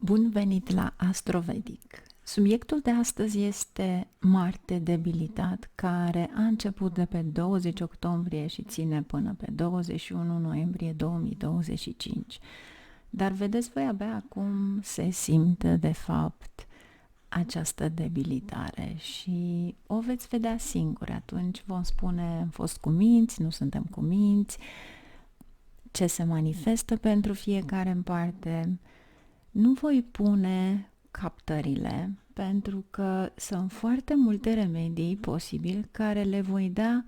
Bun venit la Astrovedic! Subiectul de astăzi este Marte debilitat, care a început de pe 20 octombrie și ține până pe 21 noiembrie 2025. Dar vedeți voi, abia acum se simte de fapt această debilitare și o veți vedea singuri. Atunci vom spune, am fost cuminți, nu suntem cuminți, ce se manifestă pentru fiecare în parte. Nu voi pune captările pentru că sunt foarte multe remedii posibil care le voi da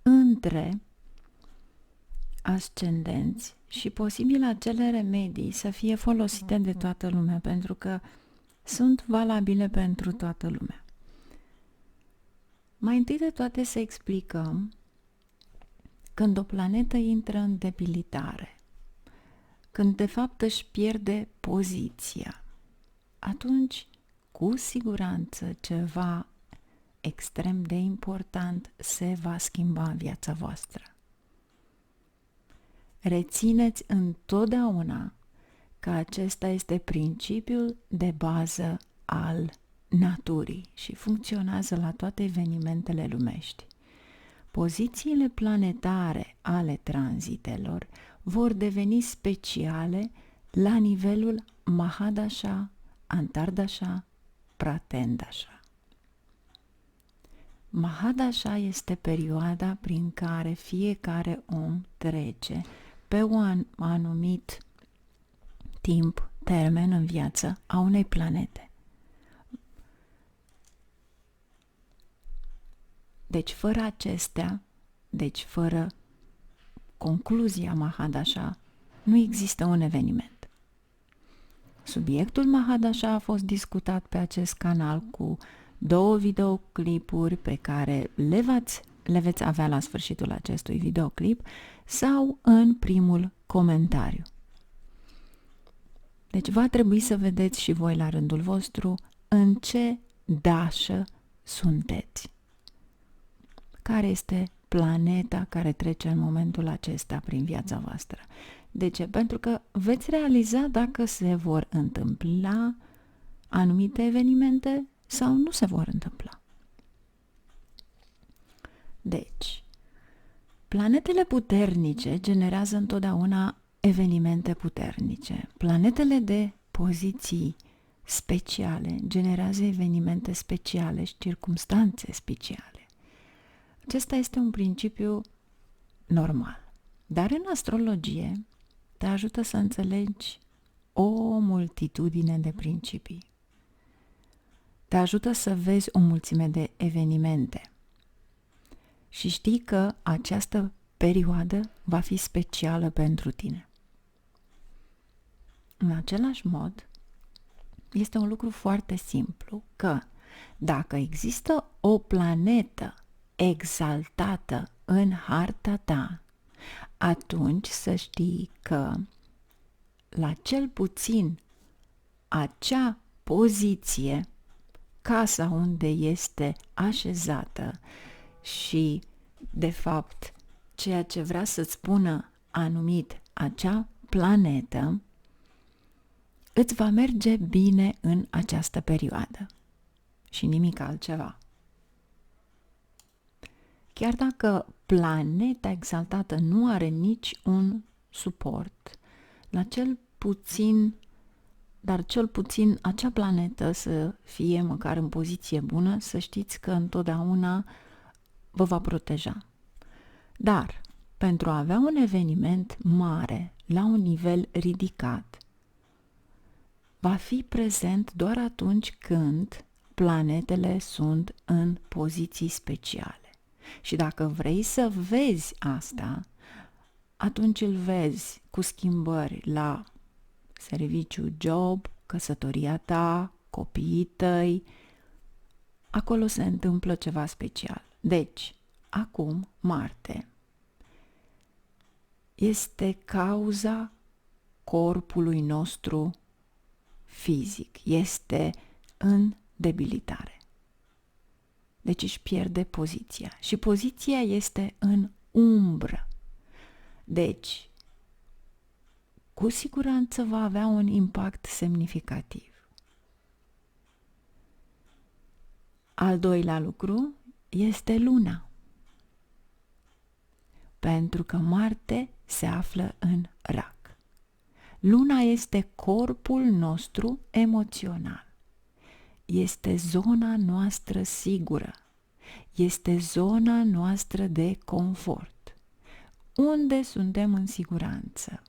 între ascendenți și posibil acele remedii să fie folosite de toată lumea pentru că sunt valabile pentru toată lumea. Mai întâi de toate să explicăm când o planetă intră în debilitare, când de fapt își pierde poziția, atunci cu siguranță ceva extrem de important se va schimba în viața voastră. Rețineți întotdeauna că acesta este principiul de bază al naturii și funcționează la toate evenimentele lumești. Pozițiile planetare ale tranzitelor vor deveni speciale la nivelul Mahadasha, Antardasha, Pratendasha. Mahadasha este perioada prin care fiecare om trece pe un anumit timp, termen în viață a unei planete. Deci fără acestea, fără concluzia Mahadasha, nu există un eveniment. Subiectul Mahadasha a fost discutat pe acest canal cu 2 videoclipuri pe care le veți avea la sfârșitul acestui videoclip sau în primul comentariu. Deci va trebui să vedeți și voi la rândul vostru în ce dașă sunteți. Care este planeta care trece în momentul acesta prin viața voastră. De ce? Pentru că veți realiza dacă se vor întâmpla anumite evenimente sau nu se vor întâmpla. Deci, planetele puternice generează întotdeauna evenimente puternice. Planetele de poziții speciale generează evenimente speciale și circumstanțe speciale. Acesta este un principiu normal. Dar în astrologie te ajută să înțelegi o multitudine de principii. Te ajută să vezi o mulțime de evenimente. Și știi că această perioadă va fi specială pentru tine. În același mod, este un lucru foarte simplu că dacă există o planetă exaltată în harta ta, atunci să știi că la cel puțin acea poziție, casa unde este așezată și de fapt ceea ce vrea să-ți spună anumit acea planetă, îți va merge bine în această perioadă și nimic altceva. Chiar dacă planeta exaltată nu are nici un suport, cel puțin acea planetă să fie măcar în poziție bună, să știți că întotdeauna vă va proteja. Dar pentru a avea un eveniment mare, la un nivel ridicat, va fi prezent doar atunci când planetele sunt în poziții speciale. Și dacă vrei să vezi asta, atunci îl vezi cu schimbări la serviciu, job, căsătoria ta, copiii tăi. Acolo se întâmplă ceva special. Deci, acum Marte este cauza corpului nostru fizic. Este în debilitare. Deci își pierde poziția. Și poziția este în umbră. Deci, cu siguranță va avea un impact semnificativ. Al doilea lucru este luna, pentru că Marte se află în Rac. Luna este corpul nostru emoțional, este zona noastră sigură, este zona noastră de confort, unde suntem în siguranță.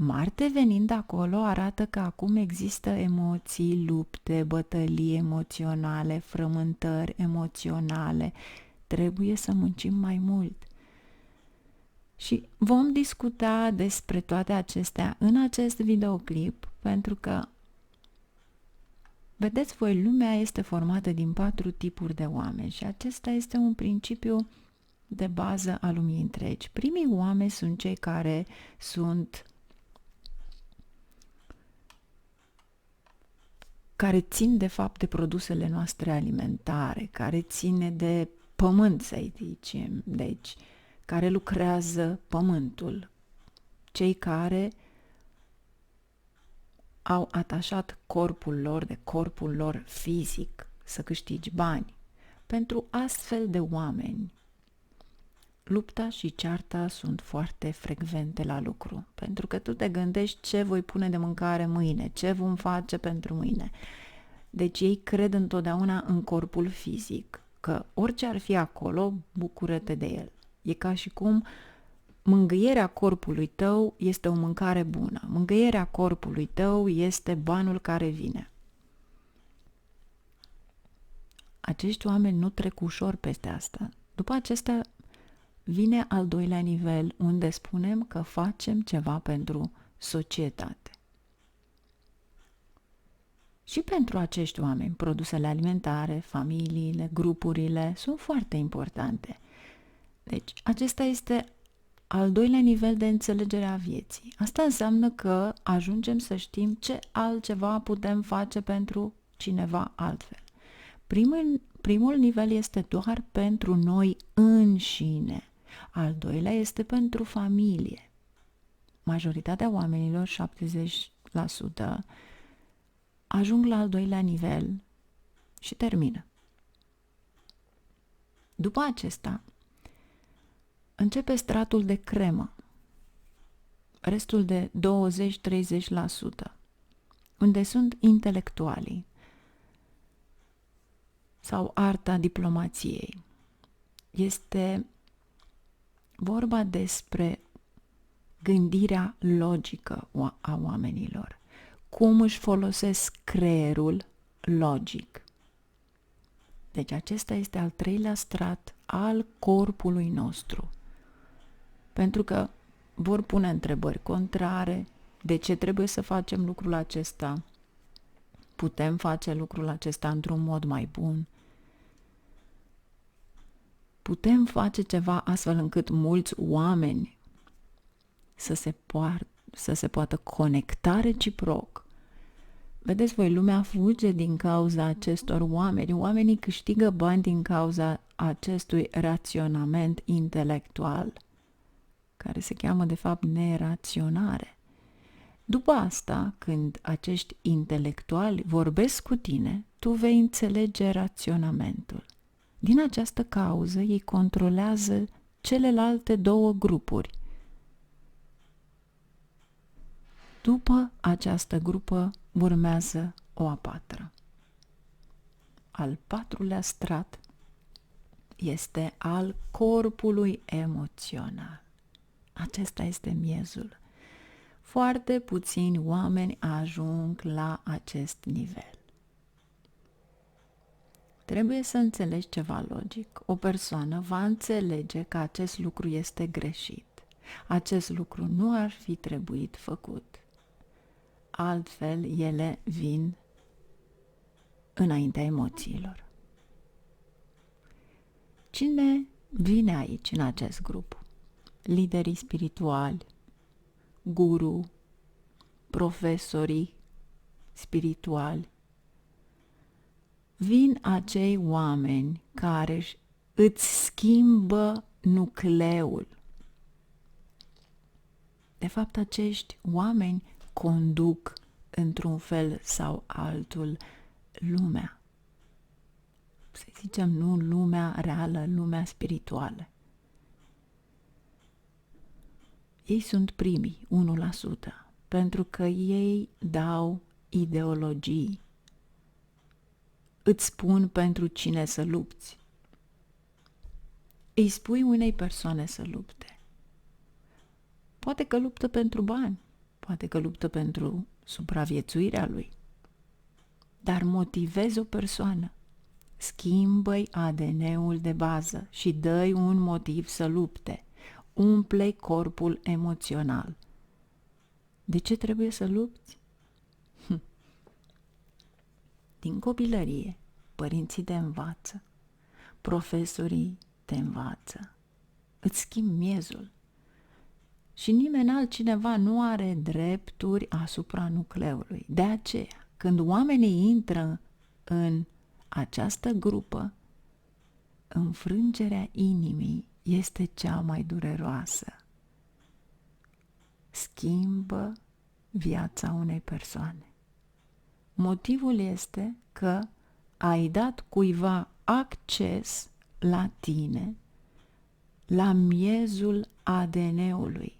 Marte venind acolo arată că acum există emoții, lupte, bătălii emoționale, frământări emoționale. Trebuie să muncim mai mult. Și vom discuta despre toate acestea în acest videoclip, pentru că, vedeți voi, lumea este formată din 4 tipuri de oameni și acesta este un principiu de bază a lumii întregi. Primii oameni sunt cei care țin de fapt de produsele noastre alimentare, care ține de pământ, să-i zicem, deci care lucrează pământul, cei care au atașat corpul lor de corpul lor fizic să câștigi bani. Pentru astfel de oameni, lupta și cearta sunt foarte frecvente la lucru, pentru că tu te gândești ce voi pune de mâncare mâine, ce vom face pentru mâine. Deci ei cred întotdeauna în corpul fizic, că orice ar fi acolo, bucură-te de el. E ca și cum mângâierea corpului tău este o mâncare bună, mângâierea corpului tău este banul care vine. Acești oameni nu trec ușor peste asta. După acesta vine al doilea nivel, unde spunem că facem ceva pentru societate. Și pentru acești oameni, produsele alimentare, familiile, grupurile sunt foarte importante. Deci, acesta este al doilea nivel de înțelegere a vieții. Asta înseamnă că ajungem să știm ce altceva putem face pentru cineva altfel. Primul nivel este doar pentru noi înșine. Al doilea este pentru familie. Majoritatea oamenilor, 70%, ajung la al doilea nivel și termină. După acesta, începe stratul de cremă, restul de 20-30%, unde sunt intelectualii sau arta diplomației. Este vorba despre gândirea logică a oamenilor, cum își folosesc creierul logic. Deci acesta este al treilea strat al corpului nostru. Pentru că vor pune întrebări contrare, de ce trebuie să facem lucrul acesta, putem face lucrul acesta într-un mod mai bun, putem face ceva astfel încât mulți oameni să se poată conecta reciproc. Vedeți voi, lumea fuge din cauza acestor oameni. Oamenii câștigă bani din cauza acestui raționament intelectual, care se cheamă de fapt neraționare. După asta, când acești intelectuali vorbesc cu tine, tu vei înțelege raționamentul. Din această cauză, ei controlează celelalte două grupuri. După această grupă urmează o a patra. Al patrulea strat este al corpului emoțional. Acesta este miezul. Foarte puțini oameni ajung la acest nivel. Trebuie să înțelegi ceva logic. O persoană va înțelege că acest lucru este greșit. Acest lucru nu ar fi trebuit făcut. Altfel, ele vin înaintea emoțiilor. Cine vine aici, în acest grup? Liderii spirituali, guru, profesorii spirituali. Vin acei oameni care îți schimbă nucleul. De fapt, acești oameni conduc într-un fel sau altul lumea. Să zicem, nu lumea reală, lumea spirituală. Ei sunt primii, 1%, pentru că ei dau ideologii. Îți spun pentru cine să lupți. Îi spui unei persoane să lupte. Poate că luptă pentru bani, poate că luptă pentru supraviețuirea lui. Dar motivezi o persoană, schimbă-i ADN-ul de bază și dă-i un motiv să lupte. Umple corpul emoțional. De ce trebuie să lupți? Din copilărie, părinții te învață, profesorii te învață, îți schimbi miezul. Și nimeni altcineva nu are drepturi asupra nucleului. De aceea, când oamenii intră în această grupă, înfrângerea inimii este cea mai dureroasă. Schimbă viața unei persoane. Motivul este că ai dat cuiva acces la tine, la miezul ADN-ului.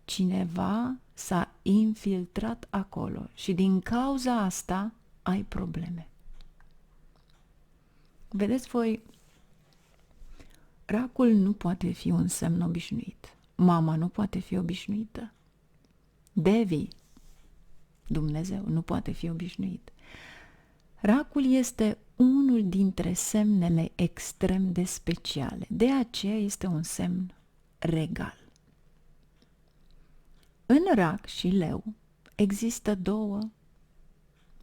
Cineva s-a infiltrat acolo și din cauza asta ai probleme. Vedeți voi, racul nu poate fi un semn obișnuit. Mama nu poate fi obișnuită. Devi, Dumnezeu, nu poate fi obișnuit. Racul este unul dintre semnele extrem de speciale. De aceea este un semn regal. În rac și leu există două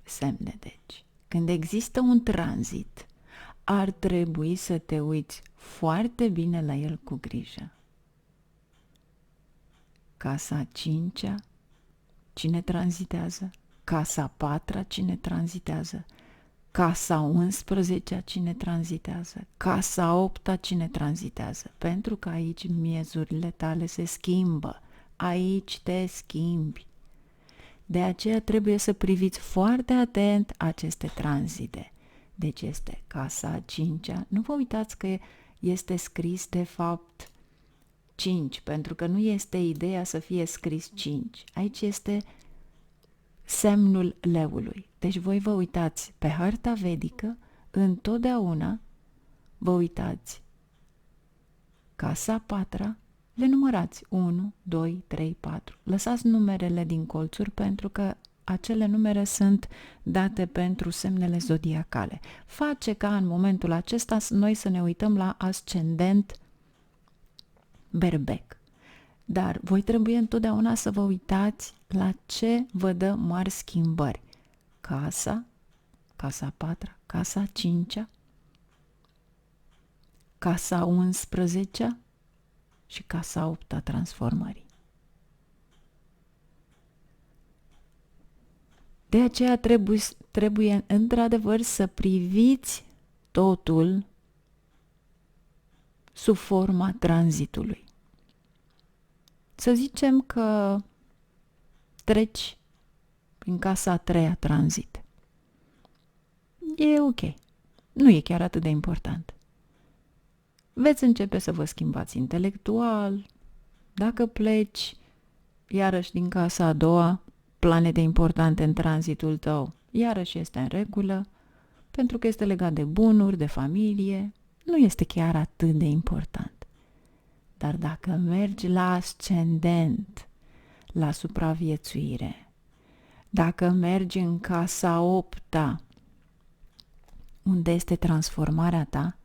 semne, deci. Când există un tranzit, ar trebui să te uiți foarte bine la el cu grijă. Casa 5-a, cine tranzitează? Casa 4-a, cine tranzitează? Casa 11-a, cine tranzitează? Casa 8-a, cine tranzitează? Pentru că aici miezurile tale se schimbă. Aici te schimbi. De aceea trebuie să priviți foarte atent aceste tranzite. Deci este casa 5-a. Nu vă uitați că este scris de fapt 5, pentru că nu este ideea să fie scris 5. Aici este semnul leului. Deci voi vă uitați pe harta vedică, întotdeauna vă uitați casa 4-a, le numărați 1, 2, 3, 4. Lăsați numerele din colțuri pentru că acele numere sunt date pentru semnele zodiacale. Face ca în momentul acesta noi să ne uităm la ascendent berbec. Dar voi trebuie întotdeauna să vă uitați la ce vă dă mari schimbări. Casa 4, casa 5, casa 11 și casa 8 a transformării. De aceea trebuie într-adevăr să priviți totul sub forma tranzitului. Să zicem că treci prin casa a 3-a tranzit. E ok. Nu e chiar atât de important. Veți începe să vă schimbați intelectual. Dacă pleci iarăși din casa a doua, planete importante în tranzitul tău, iarăși este în regulă, pentru că este legat de bunuri, de familie, nu este chiar atât de important. Dar dacă mergi la ascendent, la supraviețuire, dacă mergi în casa 8-a, unde este transformarea ta,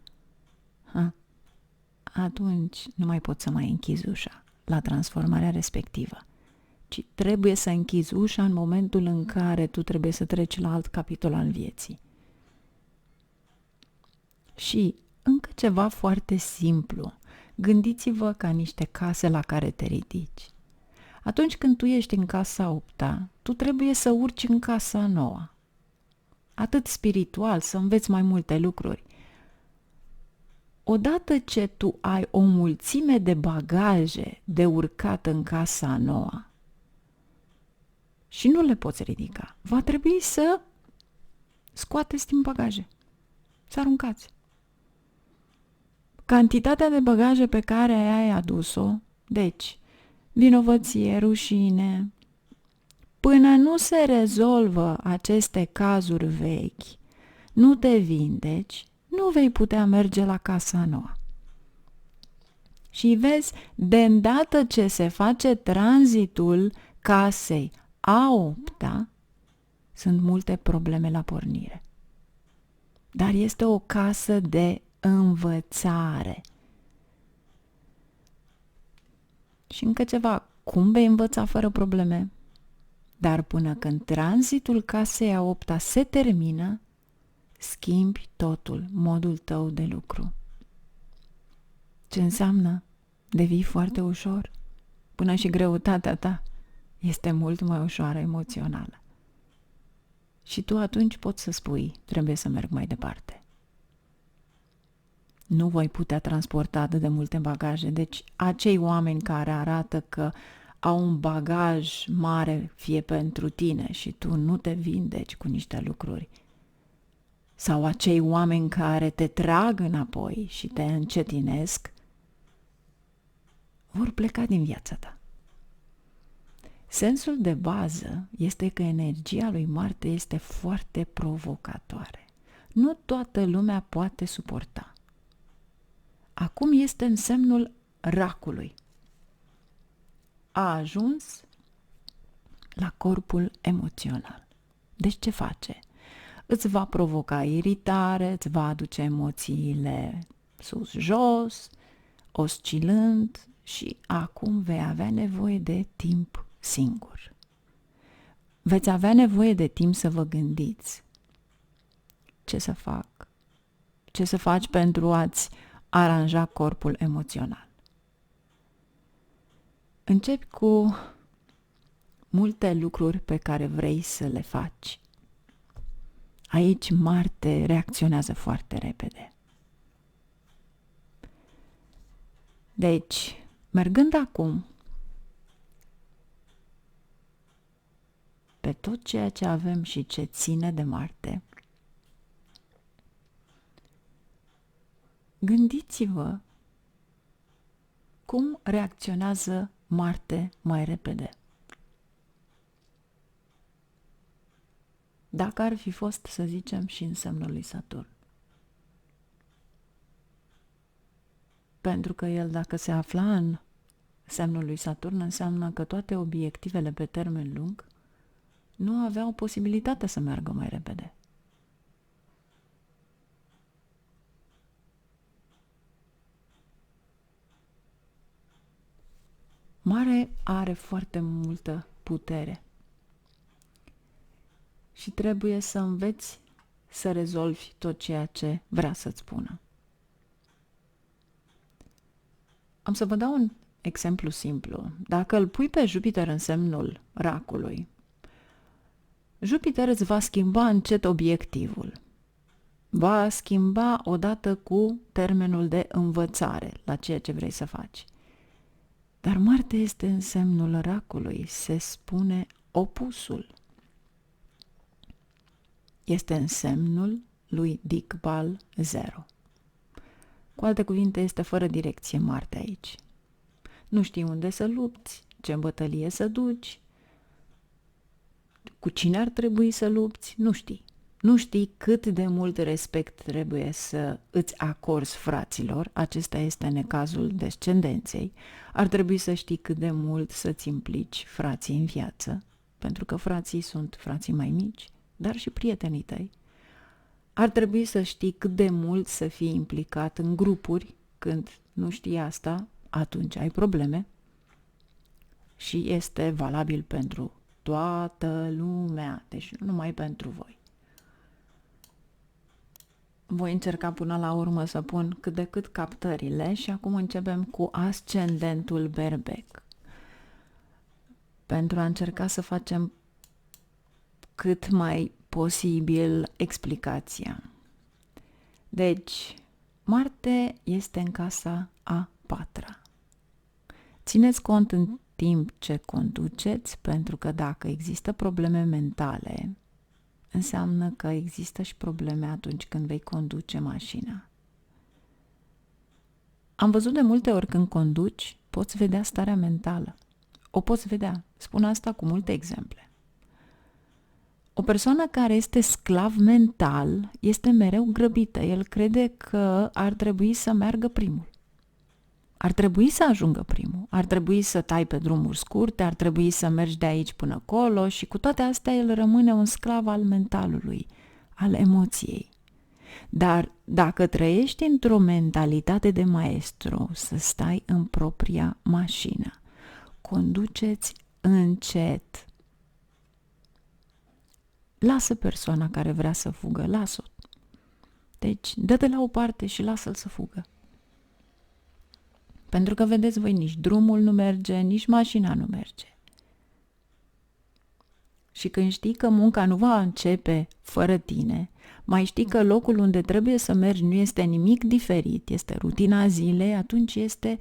atunci nu mai poți să mai închizi ușa la transformarea respectivă, ci trebuie să închizi ușa în momentul în care tu trebuie să treci la alt capitol al vieții. Și încă ceva foarte simplu. Gândiți-vă ca niște case la care te ridici. Atunci când tu ești în casa 8-a, tu trebuie să urci în casa 9-a. Atât spiritual, să înveți mai multe lucruri. odată ce tu ai o mulțime de bagaje de urcat în casa nouă și nu le poți ridica, va trebui să scoateți din bagaje, să aruncați. Cantitatea de bagaje pe care ai adus-o, deci vinovăție, rușine, până nu se rezolvă aceste cazuri vechi, nu te vindeci, nu vei putea merge la casa nouă. Și vezi, de îndată ce se face tranzitul casei a 8-a, sunt multe probleme la pornire. Dar este o casă de învățare. Și încă ceva, cum vei învăța fără probleme? Dar până când tranzitul casei a 8-a se termină, schimbi totul, modul tău de lucru. Ce înseamnă? Devii foarte ușor. Până și greutatea ta este mult mai ușoară emoțională. Și tu atunci poți să spui, trebuie să merg mai departe. Nu voi putea transporta atât de multe bagaje, deci acei oameni care arată că au un bagaj mare fie pentru tine și tu nu te vindeci cu niște lucruri, sau acei oameni care te trag înapoi și te încetinesc, vor pleca din viața ta. Sensul de bază este că energia lui Marte este foarte provocatoare. Nu toată lumea poate suporta. Acum este în semnul racului. A ajuns la corpul emoțional. Deci ce face? Îți va provoca iritare, îți va aduce emoțiile sus-jos, oscilând și acum vei avea nevoie de timp singur. Veți avea nevoie de timp să vă gândiți ce să fac, ce să faci pentru a-ți aranja corpul emoțional. Începi cu multe lucruri pe care vrei să le faci. Aici Marte reacționează foarte repede. Deci, mergând acum pe tot ceea ce avem și ce ține de Marte, gândiți-vă cum reacționează Marte mai repede. Dacă ar fi fost, să zicem, și în semnul lui Saturn. Pentru că el, dacă se afla în semnul lui Saturn, înseamnă că toate obiectivele pe termen lung nu aveau posibilitatea să meargă mai repede. Mare are foarte multă putere și trebuie să înveți să rezolvi tot ceea ce vrea să-ți spună. Am să vă dau un exemplu simplu. Dacă îl pui pe Jupiter în semnul racului, Jupiter îți va schimba încet obiectivul. Va schimba odată cu termenul de învățare la ceea ce vrei să faci. Dar Marte este în semnul racului, se spune opusul. Este în semnul lui Dikbal 0. Cu alte cuvinte, este fără direcție Marte aici. Nu știi unde să lupți, ce bătălie să duci, cu cine ar trebui să lupți, nu știi. Nu știi cât de mult respect trebuie să îți acorzi fraților, acesta este necazul descendenței. Ar trebui să știi cât de mult să-ți implici frații în viață, pentru că frații sunt frații mai mici, dar și prietenii tăi. Ar trebui să știi cât de mult să fii implicat în grupuri. Când nu știi asta, atunci ai probleme. Și este valabil pentru toată lumea, deci nu numai pentru voi. Voi încerca până la urmă să pun cât de cât captările și acum începem cu ascendentul Berbec. Pentru a încerca să facem cât mai posibil explicația. Deci, Marte este în casa a patra. Țineți cont în timp ce conduceți, pentru că dacă există probleme mentale, înseamnă că există și probleme atunci când vei conduce mașina. Am văzut de multe ori când conduci, poți vedea starea mentală. O poți vedea. Spun asta cu multe exemple. O persoană care este sclav mental este mereu grăbită. El crede că ar trebui să meargă primul. Ar trebui să ajungă primul. Ar trebui să tai pe drumuri scurte, ar trebui să mergi de aici până acolo și cu toate astea el rămâne un sclav al mentalului, al emoției. Dar dacă trăiești într-o mentalitate de maestru, să stai în propria mașină, conduceți încet. Lasă persoana care vrea să fugă, lasă-o. Deci, dă-te la o parte și lasă-l să fugă. Pentru că, vedeți voi, nici drumul nu merge, nici mașina nu merge. Și când știi că munca nu va începe fără tine, mai știi că locul unde trebuie să mergi nu este nimic diferit, este rutina zilei, atunci este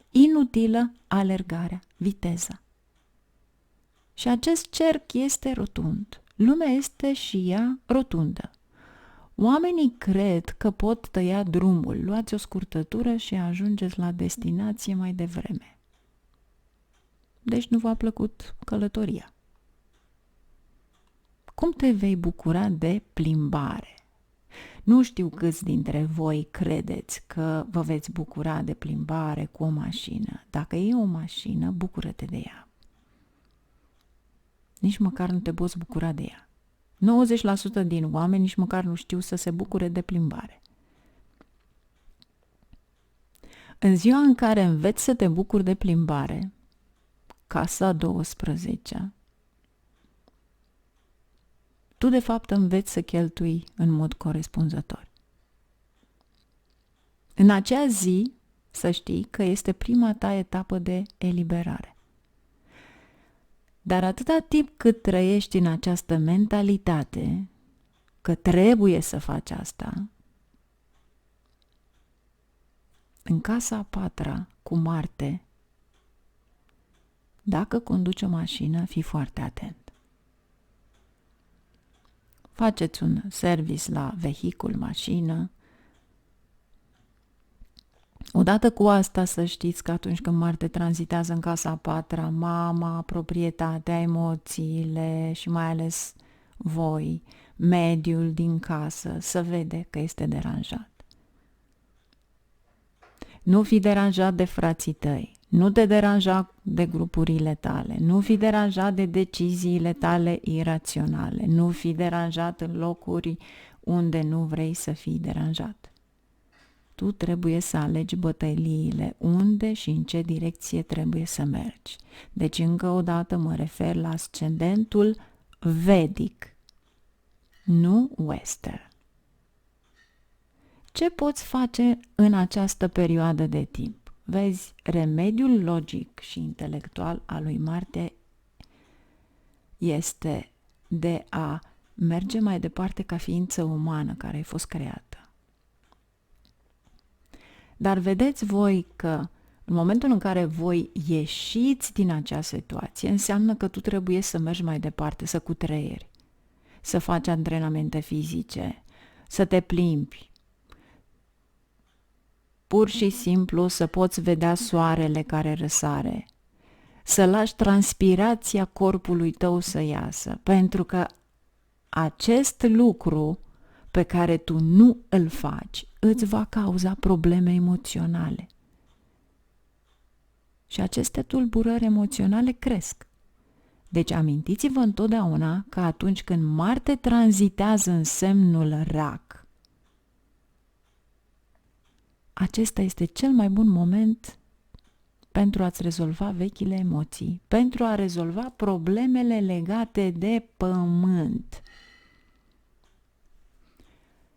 inutilă alergarea, viteza. Și acest cerc este rotund. Lumea este și ea rotundă. Oamenii cred că pot tăia drumul, luați o scurtătură și ajungeți la destinație mai devreme. Deci nu v-a plăcut călătoria. Cum te vei bucura de plimbare? Nu știu câți dintre voi credeți că vă veți bucura de plimbare cu o mașină. Dacă e o mașină, bucură-te de ea. Nici măcar nu te poți bucura de ea. 90% din oameni nici măcar nu știu să se bucure de plimbare. În ziua în care înveți să te bucuri de plimbare, casa a 12-a, tu de fapt înveți să cheltui în mod corespunzător. În acea zi, să știi că este prima ta etapă de eliberare. Dar atâta timp cât trăiești în această mentalitate că trebuie să faci asta, în casa a patra cu Marte, dacă conduci o mașină, fii foarte atent. Faceți un service la vehicul, mașină. Odată cu asta să știți că atunci când Marte tranzitează în casa a patra, mama, proprietatea, emoțiile și mai ales voi, mediul din casă, să vede că este deranjat. Nu fi deranjat de frații tăi, nu te deranja de grupurile tale, nu fi deranjat de deciziile tale iraționale, nu fi deranjat în locuri unde nu vrei să fii deranjat. Tu trebuie să alegi bătăliile unde și în ce direcție trebuie să mergi. Deci încă o dată mă refer la ascendentul vedic, nu western. Ce poți face în această perioadă de timp? Vezi, remediul logic și intelectual al lui Marte este de a merge mai departe ca ființă umană care a fost creată. Dar vedeți voi că în momentul în care voi ieșiți din acea situație, înseamnă că tu trebuie să mergi mai departe, să cutreieri, să faci antrenamente fizice, să te plimbi, pur și simplu să poți vedea soarele care răsare, să lași transpirația corpului tău să iasă, pentru că acest lucru pe care tu nu îl faci îți va cauza probleme emoționale. Și aceste tulburări emoționale cresc. Deci amintiți-vă întotdeauna că atunci când Marte tranzitează în semnul Rac, acesta este cel mai bun moment pentru a-ți rezolva vechile emoții, pentru a rezolva problemele legate de pământ.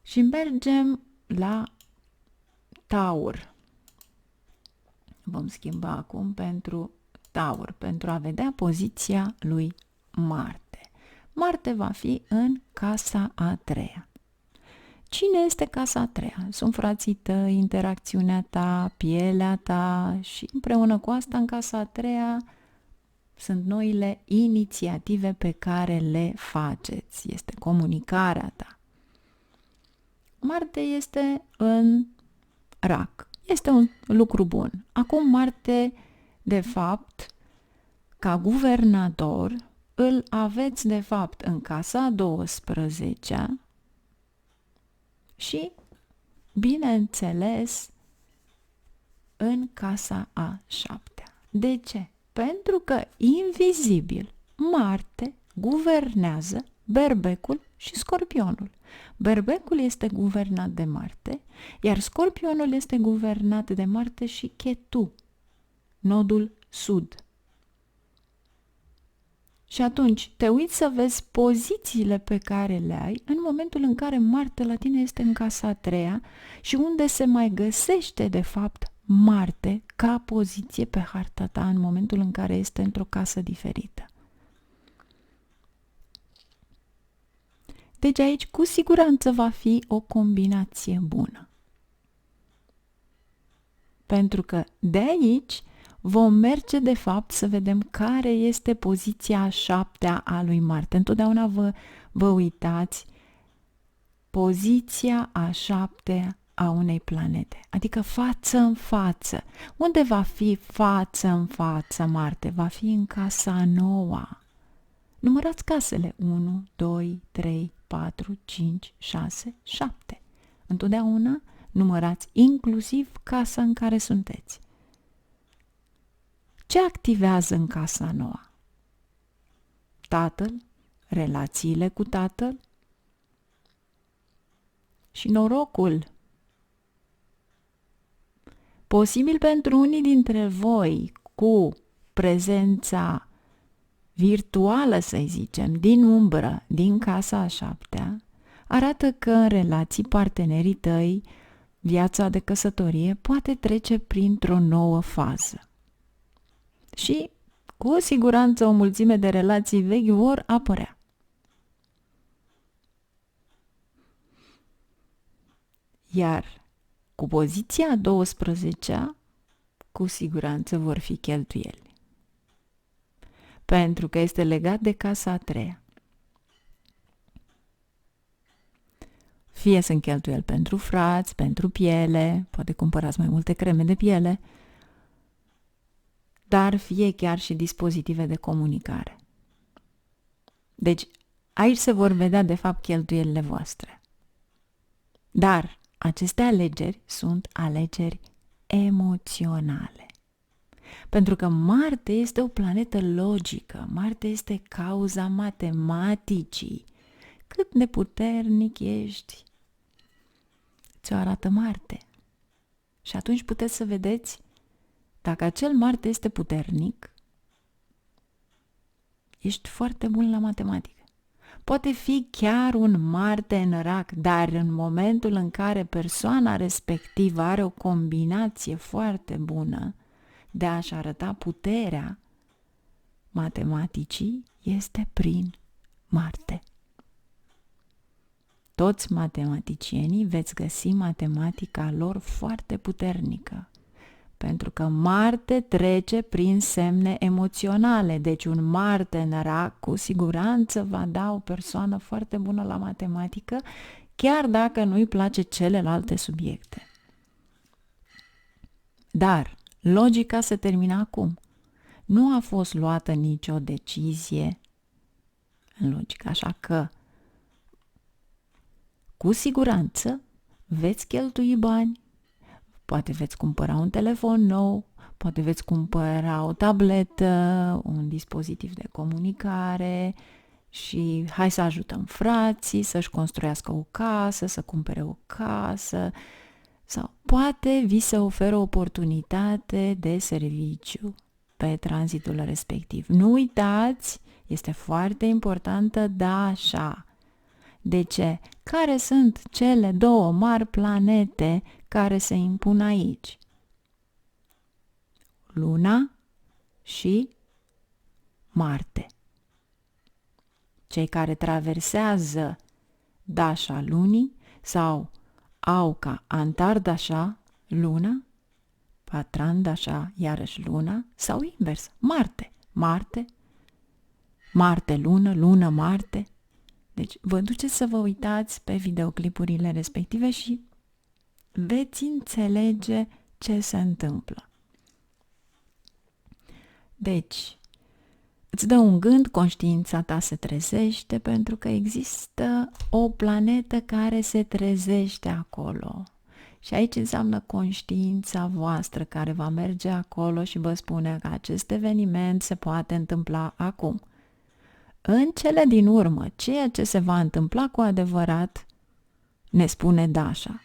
Și mergem la Taur. Vom schimba acum pentru Taur, pentru a vedea poziția lui Marte. Marte va fi în casa a treia. Cine este casa a treia? Sunt frații tăi, interacțiunea ta, pielea ta și împreună cu asta în casa a treia sunt noile inițiative pe care le faceți. Este comunicarea ta. Marte este în Rac. Este un lucru bun. Acum Marte, de fapt, ca guvernator, îl aveți de fapt în casa a 12-a și, bineînțeles, în casa a 7-a. De ce? Pentru că, invizibil, Marte guvernează Berbecul și Scorpionul. Berbecul este guvernat de Marte, iar Scorpionul este guvernat de Marte și Ketu, nodul sud. Și atunci te uiți să vezi pozițiile pe care le ai în momentul în care Marte la tine este în casa a treia și unde se mai găsește de fapt Marte ca poziție pe harta ta în momentul în care este într-o casă diferită. Deci aici cu siguranță va fi o combinație bună. Pentru că de aici vom merge de fapt să vedem care este poziția a 7-a a lui Marte. Întotdeauna vă uitați poziția a 7-a a unei planete, adică față în față. Unde va fi față în față Marte? Va fi în casa a 9-a. Numărați casele 1, 2, 3, 4, 5, 6, 7. Întotdeauna numărați inclusiv casa în care sunteți. Ce activează în casa noua? Tatăl, relațiile cu tatăl și norocul. Posibil pentru unii dintre voi cu prezența virtuală, să zicem, din umbră, din casa a 7-a, arată că în relații partenerii tăi, viața de căsătorie poate trece printr-o nouă fază. Și cu siguranță o mulțime de relații vechi vor apărea. Iar cu poziția a 12-a, cu siguranță vor fi cheltuieli. Pentru că este legat de casa a treia. Fie sunt cheltuieli pentru frați, pentru piele, poate cumpărați mai multe creme de piele, dar fie chiar și dispozitive de comunicare. Deci, aici se vor vedea de fapt cheltuielile voastre. Dar aceste alegeri sunt alegeri emoționale. Pentru că Marte este o planetă logică, Marte este cauza matematicii. Cât de puternic ești, ți-o arată Marte. Și atunci puteți să vedeți dacă acel Marte este puternic, ești foarte bun la matematică. Poate fi chiar un Marte în Rac, dar în momentul în care persoana respectivă are o combinație foarte bună de a-și arăta puterea matematicii, este prin Marte. Toți matematicienii veți găsi matematica lor foarte puternică, pentru că Marte trece prin semne emoționale, deci un Marte în Rac cu siguranță va da o persoană foarte bună la matematică, chiar dacă nu-i place celelalte subiecte. Dar logica se termină acum. Nu a fost luată nicio decizie în logică, așa că cu siguranță veți cheltui bani, poate veți cumpăra un telefon nou, poate veți cumpăra o tabletă, un dispozitiv de comunicare și hai să ajutăm frații să-și construiască o casă, să cumpere o casă sau poate vi se oferă o oportunitate de serviciu pe tranzitul respectiv. Nu uitați, este foarte importantă Dasha. De ce? Care sunt cele două mari planete care se impun aici? Luna și Marte. Cei care traversează Dasha lunii sau au ca Antardașa, luna, Patrandașa, iarăși luna, sau invers, Marte, Marte, Marte, lună, lună, Marte. Deci vă duceți să vă uitați pe videoclipurile respective și veți înțelege ce se întâmplă. Deci, îți dă un gând, conștiința ta se trezește pentru că există o planetă care se trezește acolo. Și aici înseamnă conștiința voastră care va merge acolo și vă spune că acest eveniment se poate întâmpla acum. În cele din urmă, ceea ce se va întâmpla cu adevărat, ne spune Dasha.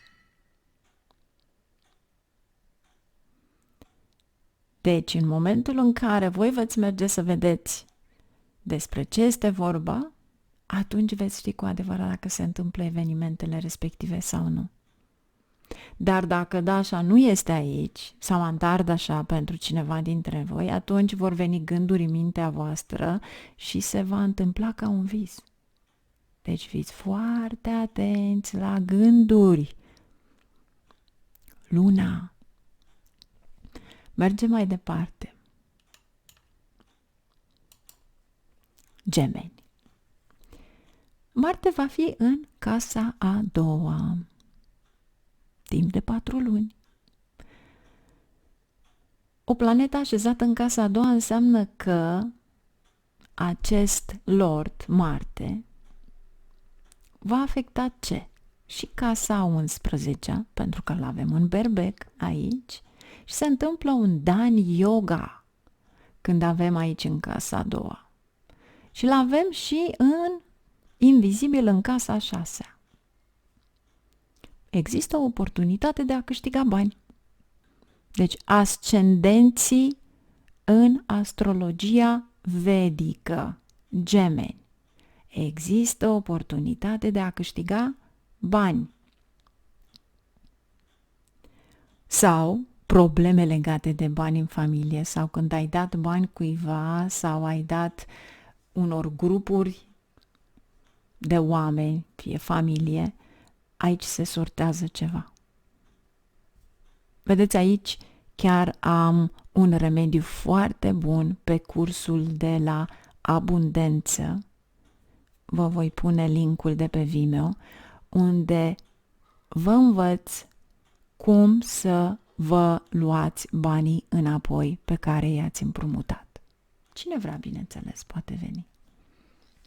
Deci, în momentul în care voi veți merge să vedeți despre ce este vorba, atunci veți ști cu adevărat dacă se întâmplă evenimentele respective sau nu. Dar dacă Dasha nu este aici, sau Antardașa pentru cineva dintre voi, atunci vor veni gânduri în mintea voastră și se va întâmpla ca un vis. Deci fiți foarte atenți la gânduri. Luna. Mergem mai departe. Gemeni. Marte va fi în casa a doua, timp de 4 luni. O planetă așezată în casa a doua înseamnă că acest Lord, Marte, va afecta ce? Și casa a 11, pentru că l-avem în berbec aici, și se întâmplă un Dani Yoga când avem aici în casa a doua. Și l-avem și în invizibil în casa a 6. Există o oportunitate de a câștiga bani. Deci ascendenții în astrologia vedică, Gemeni. Există o oportunitate de a câștiga bani. Sau probleme legate de bani în familie, sau când ai dat bani cuiva, sau ai dat unor grupuri de oameni, fie familie, aici se sortează ceva. Vedeți, aici chiar am un remediu foarte bun pe cursul de la abundență. Vă voi pune linkul de pe Vimeo, unde vă învăț cum să vă luați banii înapoi pe care i-ați împrumutat. Cine vrea, bineînțeles, poate veni.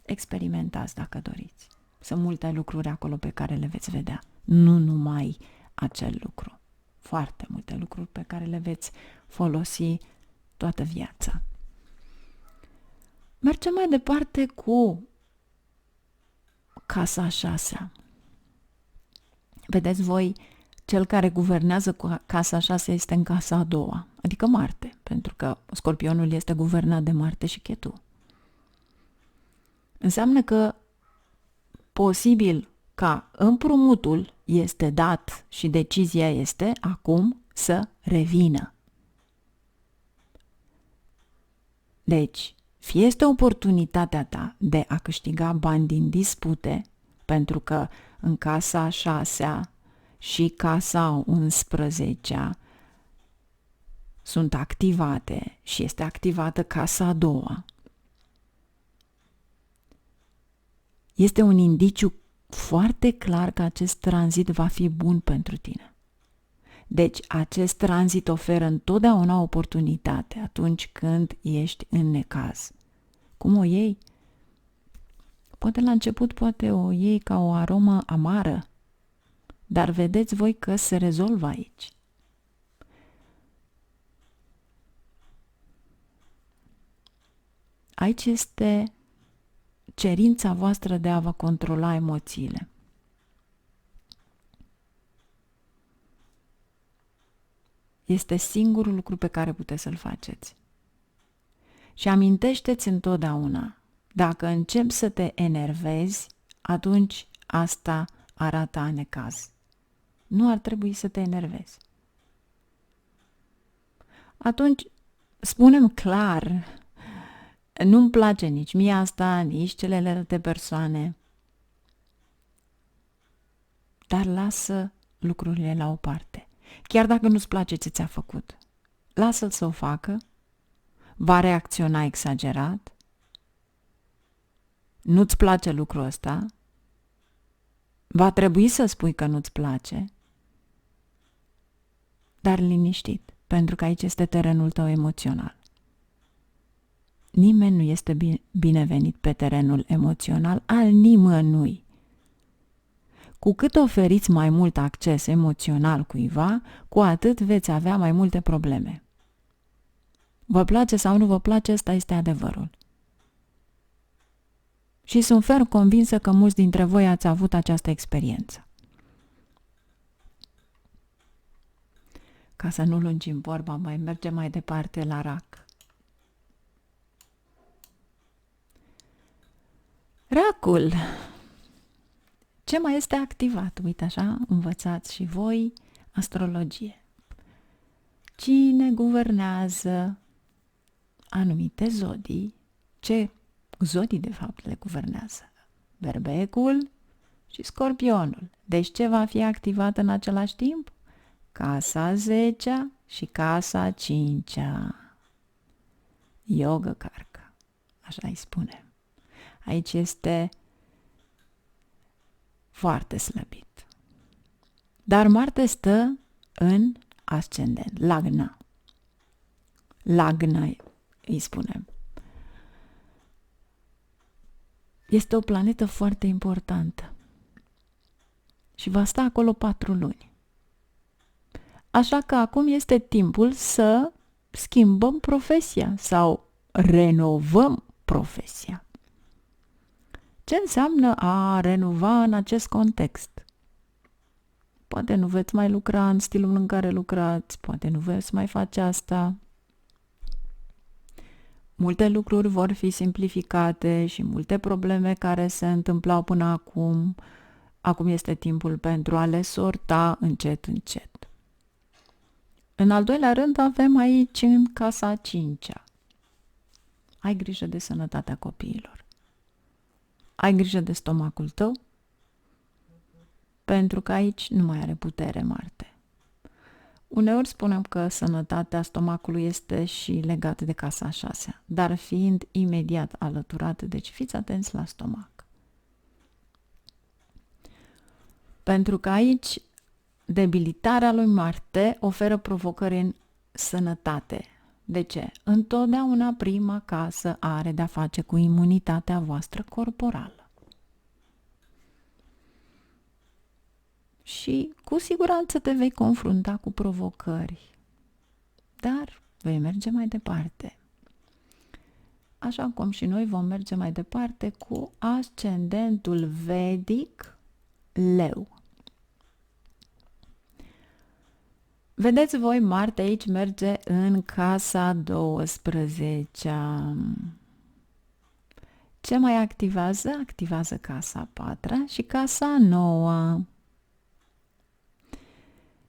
Experimentați dacă doriți. Sunt multe lucruri acolo pe care le veți vedea. Nu numai acel lucru. Foarte multe lucruri pe care le veți folosi toată viața. Mergem mai departe cu casa a 6. Vedeți voi, cel care guvernează cu casa a 6 este în casa a doua, adică Marte, pentru că Scorpionul este guvernat de Marte și Ketu. Înseamnă că posibil ca împrumutul este dat și decizia este acum să revină. Deci, fie este oportunitatea ta de a câștiga bani din dispute, pentru că în casa a 6 și casa a 11 sunt activate și este activată casa a doua, este un indiciu foarte clar că acest tranzit va fi bun pentru tine. Deci acest tranzit oferă întotdeauna oportunitate atunci când ești în necaz. Cum o iei? Poate la început poate o iei ca o aromă amară, dar vedeți voi că se rezolvă aici. Aici este cerința voastră de a vă controla emoțiile. Este singurul lucru pe care puteți să-l faceți. Și amintește-ți întotdeauna, dacă începi să te enervezi, atunci asta arată a necaz. Nu ar trebui să te enervezi. Atunci, spunem clar, nu-mi place nici mie asta, nici celelalte persoane. dar lasă lucrurile la o parte. Chiar dacă nu-ți place ce ți-a făcut, lasă-l să o facă, va reacționa exagerat, nu-ți place lucrul ăsta, va trebui să spui că nu-ți place, dar liniștit, pentru că aici este terenul tău emoțional. Nimeni nu este binevenit pe terenul emoțional al nimănui. Cu cât oferiți mai mult acces emoțional cuiva, cu atât veți avea mai multe probleme. Vă place sau nu vă place, ăsta este adevărul. Și sunt ferm convinsă că mulți dintre voi ați avut această experiență. Ca să nu lungim vorba, mai mergem mai departe la rac. Racul. Ce mai este activat? Uite așa, învățați și voi astrologie. Cine guvernează anumite zodii? Ce zodii de fapt le guvernează? Berbecul și Scorpionul. Deci ce va fi activat în același timp? Casa 10-a și casa 5-a. Yoga Karka, așa îi spunem. Aici este foarte slăbit. Dar Marte stă în ascendent, Lagna. Lagna îi spunem. Este o planetă foarte importantă și va sta acolo 4 luni. Așa că acum este timpul să schimbăm profesia sau renovăm profesia. Ce înseamnă a renova în acest context? Poate nu veți mai lucra în stilul în care lucrați, poate nu veți mai face asta. Multe lucruri vor fi simplificate și multe probleme care se întâmplau până acum, acum este timpul pentru a le sorta încet, încet. În al doilea rând avem aici în casa 5-a. Ai grijă de sănătatea copiilor. Ai grijă de stomacul tău, pentru că aici nu mai are putere Marte. Uneori spunem că sănătatea stomacului este și legată de casa 6-a, dar fiind imediat alăturat, deci fiți atenți la stomac. Pentru că aici debilitarea lui Marte oferă provocări în sănătate. De ce? Întotdeauna prima casă are de-a face cu imunitatea voastră corporală. Și cu siguranță te vei confrunta cu provocări, dar vei merge mai departe. Așa cum și noi vom merge mai departe cu ascendentul vedic Leu. Vedeți voi, Marte aici merge în casa 12-a. Ce mai activează? Activează casa 4-a și casa 9-a.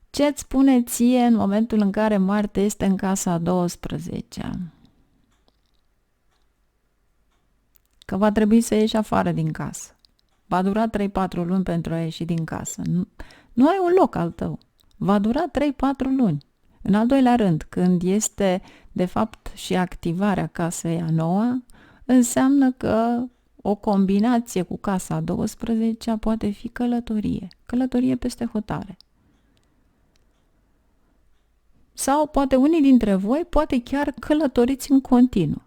Ce-ți spune ție în momentul în care Marte este în casa 12-a? Că va trebui să ieși afară din casă. Va dura 3-4 luni pentru a ieși din casă. Nu ai un loc al tău. Va dura 3-4 luni. În al doilea rând, când este de fapt și activarea casei a 9-a, înseamnă că o combinație cu casa 12-a poate fi călătorie. Călătorie peste hotare. Sau poate unii dintre voi, poate chiar călătoriți în continuu.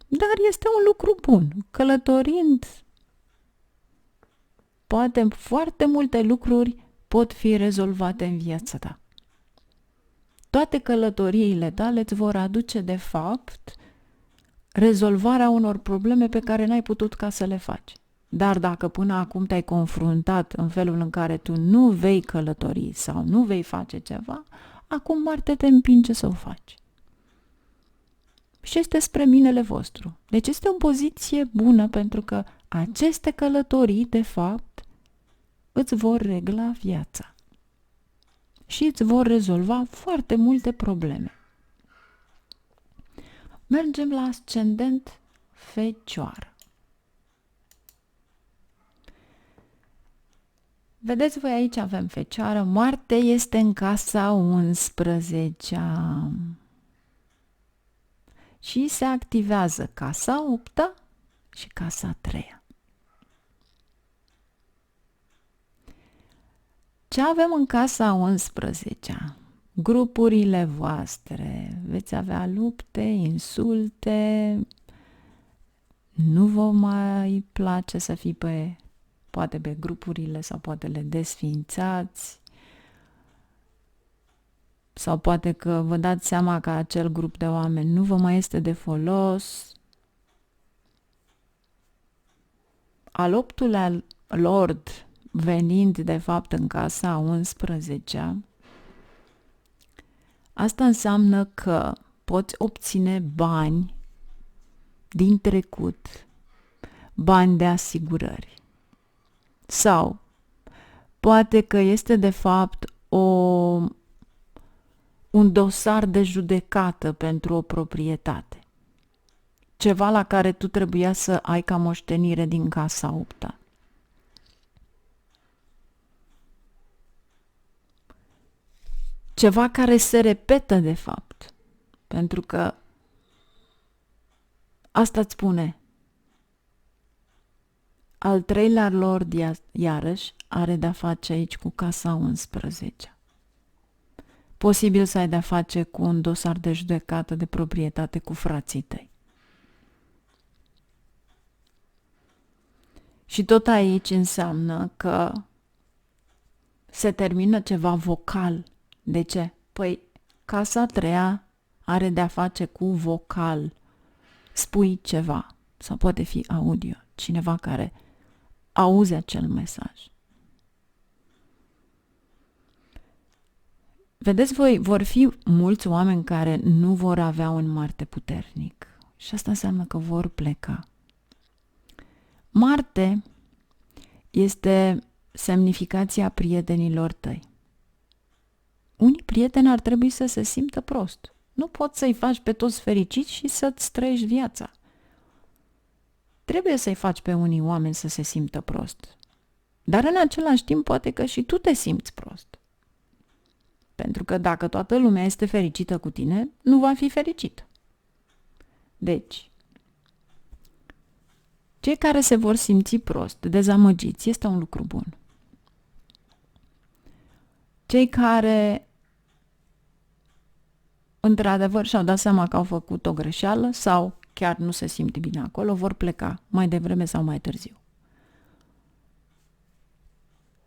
Dar este un lucru bun. Călătorind, poate foarte multe lucruri pot fi rezolvate în viața ta. Toate călătoriile tale îți vor aduce, de fapt, rezolvarea unor probleme pe care n-ai putut ca să le faci. Dar dacă până acum te-ai confruntat în felul în care tu nu vei călători sau nu vei face ceva, acum Marte te împinge să o faci. Și este spre binele vostru. Deci este o poziție bună pentru că aceste călătorii, de fapt, îți vor regla viața și îți vor rezolva foarte multe probleme. Mergem la ascendent Fecioară. Vedeți voi, aici avem Fecioară, Marte este în casa 11-a și se activează casa 8-a și casa 3-a. Ce avem în casa 11-a? Grupurile voastre, veți avea lupte, insulte, nu vă mai place să fii poate pe grupurile sau poate le desființați sau poate că vă dați seama că acel grup de oameni nu vă mai este de folos. Al 8-lea Lord venind de fapt în casa 11-a, asta înseamnă că poți obține bani din trecut, bani de asigurări. Sau poate că este de fapt un dosar de judecată pentru o proprietate. Ceva la care tu trebuia să ai ca moștenire din casa 8-a. Ceva care se repetă de fapt. Pentru că asta îți spune. Al 3-lea Lord iarăși are de-a face aici cu casa 11. Posibil să ai de-a face cu un dosar de judecată de proprietate cu frații tăi. Și tot aici înseamnă că se termină ceva vocal. De ce? Păi casa 3-a are de-a face cu vocal. Spui ceva sau poate fi audio. Cineva care auzi acel mesaj. Vedeți voi, vor fi mulți oameni care nu vor avea un Marte puternic și asta înseamnă că vor pleca. Marte este semnificația prietenilor tăi. Unii prieteni ar trebui să se simtă prost. Nu poți să-i faci pe toți fericiți și să-ți trăiești viața. Trebuie să-i faci pe unii oameni să se simtă prost. Dar în același timp poate că și tu te simți prost. Pentru că dacă toată lumea este fericită cu tine, nu va fi fericită. Deci, cei care se vor simți prost, dezamăgiți, este un lucru bun. Cei care într-adevăr și-au dat seama că au făcut o greșeală sau chiar nu se simt bine acolo, vor pleca mai devreme sau mai târziu.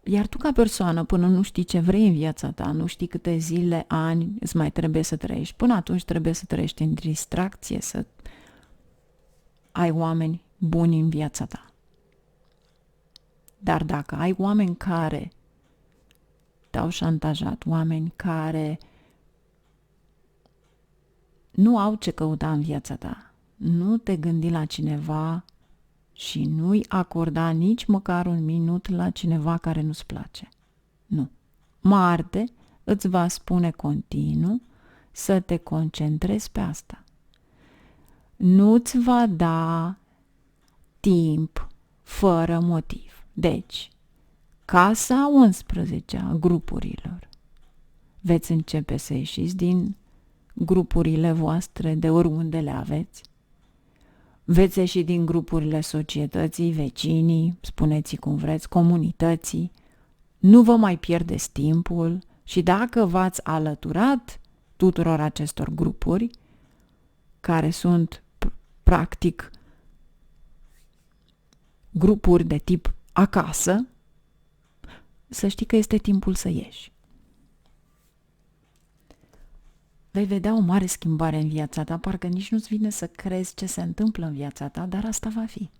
Iar tu ca persoană, până nu știi ce vrei în viața ta, nu știi câte zile, ani îți mai trebuie să trăiești, până atunci trebuie să trăiești în distracție, să ai oameni buni în viața ta. Dar dacă ai oameni care te-au șantajat, oameni care nu au ce căuta în viața ta, nu te gândi la cineva și nu-i acorda nici măcar un minut la cineva care nu-ți place. Nu. Marte îți va spune continuu să te concentrezi pe asta. Nu-ți va da timp fără motiv. Deci, casa 11-a grupurilor. Veți începe să ieșiți din grupurile voastre de oriunde le aveți. Veți ieși din grupurile societății, vecinii, spuneți cum vreți, comunității. Nu vă mai pierdeți timpul și dacă v-ați alăturat tuturor acestor grupuri, care sunt practic grupuri de tip acasă, să știi că este timpul să ieși. Vei vedea o mare schimbare în viața ta, parcă nici nu-ți vine să crezi ce se întâmplă în viața ta, dar asta va fi.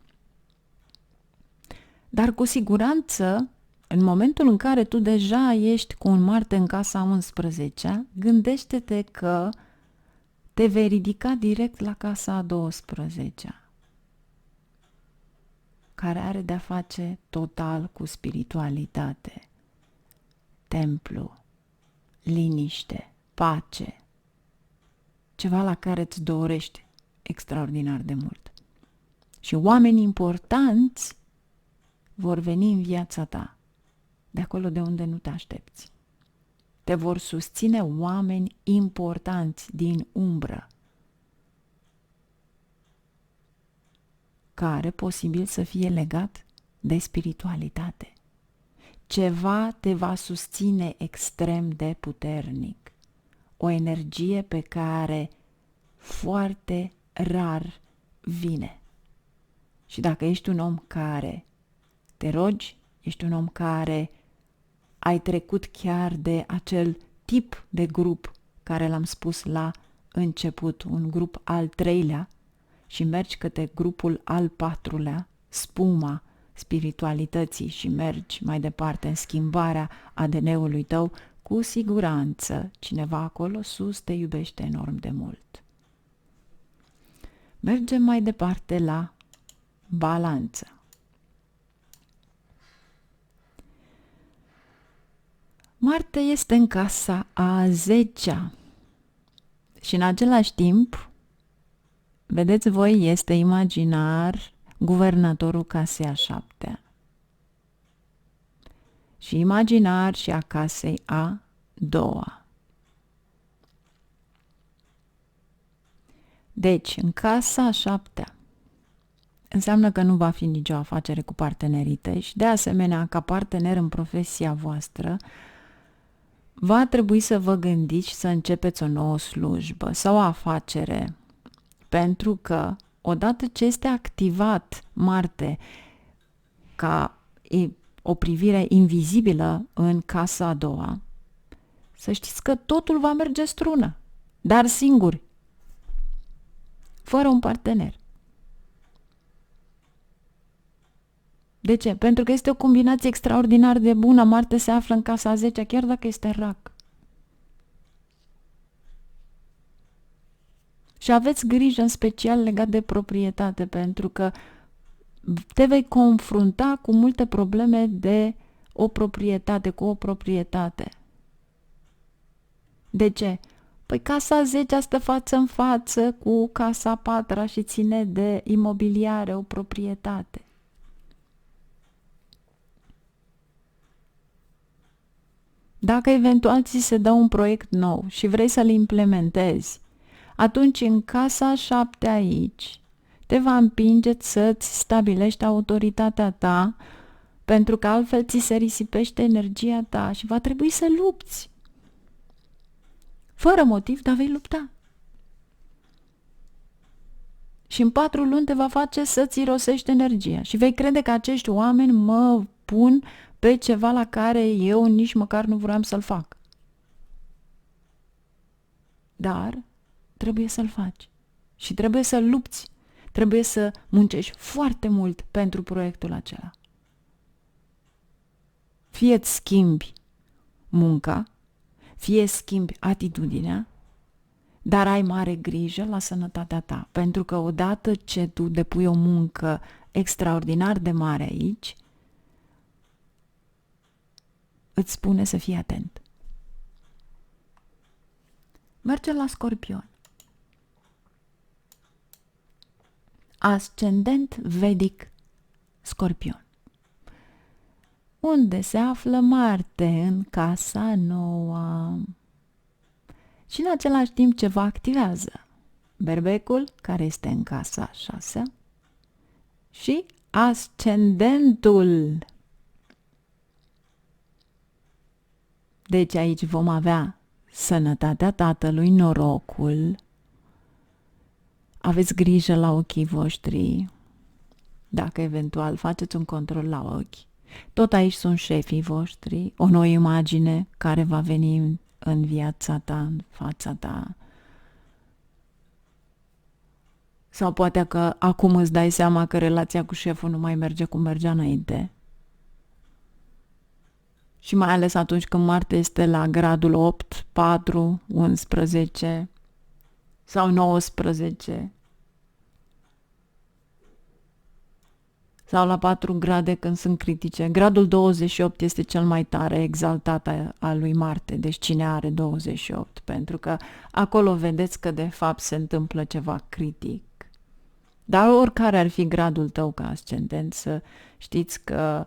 Dar cu siguranță, în momentul în care tu deja ești cu un Marte în casa 11, gândește-te că te vei ridica direct la casa 12, care are de-a face total cu spiritualitate, templu, liniște, pace, ceva la care îți dorești extraordinar de mult. Și oameni importanți vor veni în viața ta. de acolo de unde nu te aștepți. Te vor susține oameni importanți din umbră, care posibil să fie legat de spiritualitate. Ceva te va susține extrem de puternic, o energie pe care foarte rar vine. Și dacă ești un om care te rogi, ești un om care ai trecut chiar de acel tip de grup care l-am spus la început, un grup al 3-lea, și mergi către grupul al 4-lea, spuma spiritualității, și mergi mai departe în schimbarea ADN-ului tău, cu siguranță cineva acolo sus te iubește enorm de mult. Mergem mai departe la balanță. Marte este în casa a 10-a și în același timp, vedeți voi, este imaginar guvernatorul casei a 7-a și imaginar și a casei a 2-a. Deci, în casa a 7-a înseamnă că nu va fi nicio afacere cu partenerii tăi și, de asemenea, ca partener în profesia voastră, va trebui să vă gândiți și să începeți o nouă slujbă sau o afacere, pentru că odată ce este activat Marte ca o privire invizibilă în casa a 2-a, să știți că totul va merge strună, dar singuri, fără un partener. De ce? Pentru că este o combinație extraordinar de bună. Marte se află în casa a 10-a, chiar dacă este rac. Și aveți grijă în special legat de proprietate, pentru că te vei confrunta cu multe probleme de o proprietate, cu o proprietate. De ce? Păi casa a 10-a stă față în față cu casa a 4-a și ține de imobiliare, o proprietate. Dacă eventual ți se dă un proiect nou și vrei să-l implementezi, atunci în casa a 7-a aici te va împinge să-ți stabilești autoritatea ta, pentru că altfel ți se risipește energia ta și va trebui să lupți. Fără motiv, dar vei lupta. Și în 4 luni te va face să-ți irosești energia și vei crede că acești oameni mă pun pe ceva la care eu nici măcar nu vreau să-l fac. Dar trebuie să-l faci și trebuie să lupți, trebuie să muncești foarte mult pentru proiectul acela. Fie îți schimbi munca, fie schimbi atitudinea, dar ai mare grijă la sănătatea ta, pentru că odată ce tu depui o muncă extraordinar de mare aici, îți spune să fii atent. Merge la Scorpion. Ascendent vedic Scorpion, unde se află Marte în casa 9 și în același timp ce vă activează Berbecul, care este în casa 6 și ascendentul. Deci aici vom avea sănătatea tatălui, norocul. Aveți grijă la ochii voștri, dacă eventual faceți un control la ochi. Tot aici sunt șefii voștri, o nouă imagine care va veni în viața ta, în fața ta. Sau poate că acum îți dai seama că relația cu șeful nu mai merge cum mergea înainte. Și mai ales atunci când Marte este la gradul 8, 4, 11 sau 19. Sau la 4 grade când sunt critice. Gradul 28 este cel mai tare exaltat al lui Marte, deci cine are 28, pentru că acolo vedeți că de fapt se întâmplă ceva critic. Dar oricare ar fi gradul tău ca ascendent, să știți că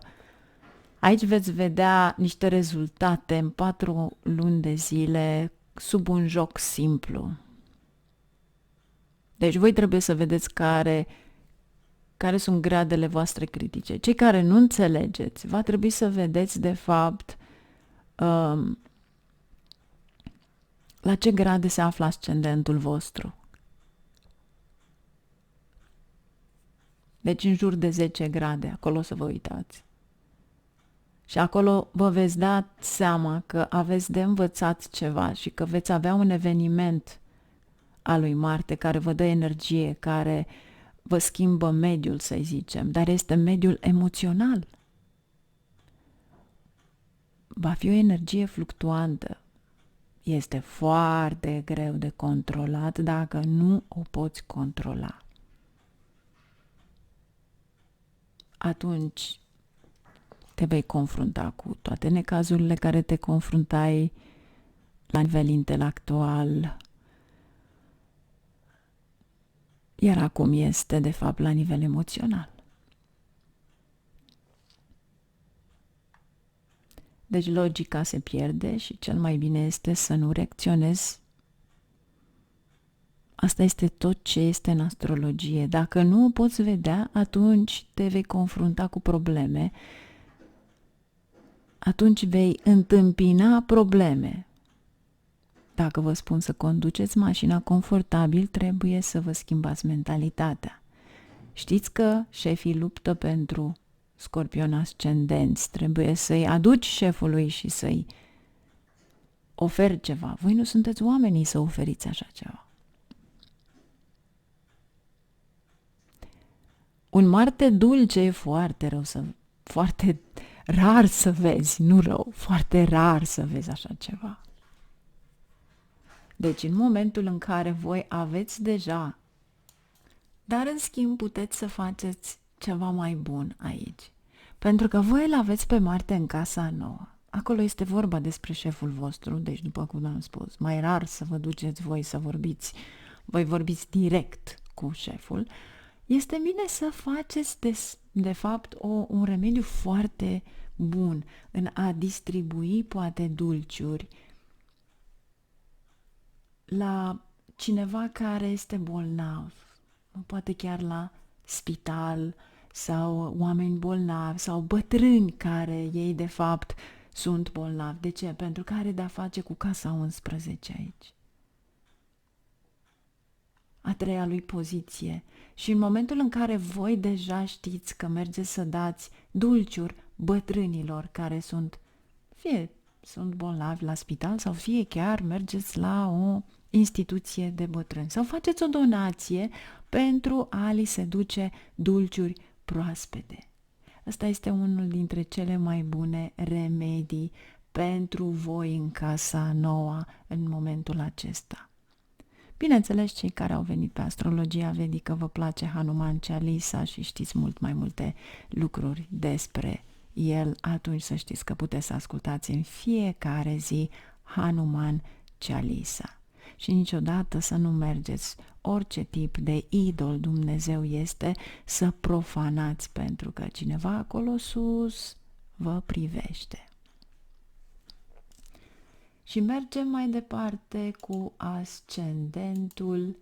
Aici veți vedea niște rezultate în 4 luni de zile sub un joc simplu. Deci voi trebuie să vedeți care sunt gradele voastre critice. Cei care nu înțelegeți, va trebui să vedeți de fapt la ce grade se află ascendentul vostru. Deci în jur de 10 grade, acolo să vă uitați. Și acolo vă veți da seama că aveți de învățat ceva și că veți avea un eveniment al lui Marte care vă dă energie, care vă schimbă mediul, să zicem, dar este mediul emoțional. Va fi o energie fluctuantă. Este foarte greu de controlat dacă nu o poți controla. Atunci te vei confrunta cu toate necazurile care te confruntai la nivel intelectual, iar acum este de fapt la nivel emoțional. Deci logica se pierde și cel mai bine este să nu reacționezi. Asta este tot ce este în astrologie. Dacă nu o poți vedea, atunci te vei confrunta cu probleme. Atunci vei întâmpina probleme. Dacă vă spun să conduceți mașina confortabil, trebuie să vă schimbați mentalitatea. Știți că șefii luptă pentru Scorpion ascendenți, trebuie să-i aduci șefului și să-i oferi ceva. Voi nu sunteți oamenii să oferiți așa ceva. Un Marte dulce e foarte rar să vezi, nu rău, foarte rar să vezi așa ceva. Deci în momentul în care voi aveți deja, dar în schimb puteți să faceți ceva mai bun aici. Pentru că voi îl aveți pe Marte în casa nouă. Acolo este vorba despre șeful vostru, deci după cum am spus, mai rar să vă duceți voi să vorbiți, voi vorbiți direct cu șeful. Este bine să faceți de fapt un remediu foarte bun în a distribui poate dulciuri la cineva care este bolnav, poate chiar la spital sau oameni bolnavi sau bătrâni care ei de fapt sunt bolnavi. De ce? Pentru că are de-a face cu casa 11 aici. A treia lui poziție. Și în momentul în care voi deja știți că mergeți să dați dulciuri bătrânilor care fie sunt bolnavi la spital sau fie chiar mergeți la o instituție de bătrâni sau faceți o donație pentru a li se duce dulciuri proaspete. Ăsta este unul dintre cele mai bune remedii pentru voi în casa nouă în momentul acesta. Bineînțeles, cei care au venit pe astrologia vedică vă place Hanuman Chalisa și știți mult mai multe lucruri despre el, atunci să știți că puteți să ascultați în fiecare zi Hanuman Chalisa. Și niciodată să nu mergeți orice tip de idol Dumnezeu este să profanați, pentru că cineva acolo sus vă privește. Și mergem mai departe cu ascendentul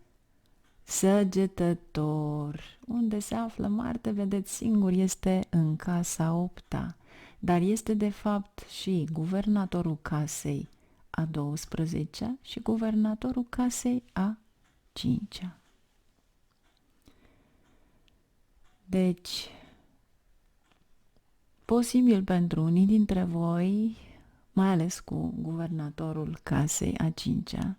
Săgetător. Unde se află Marte, vedeți singur, este în casa 8-a, dar este de fapt și guvernatorul casei a 12-a și guvernatorul casei a 5-a. Deci, posibil pentru unii dintre voi, mai ales cu guvernatorul casei a 5-a,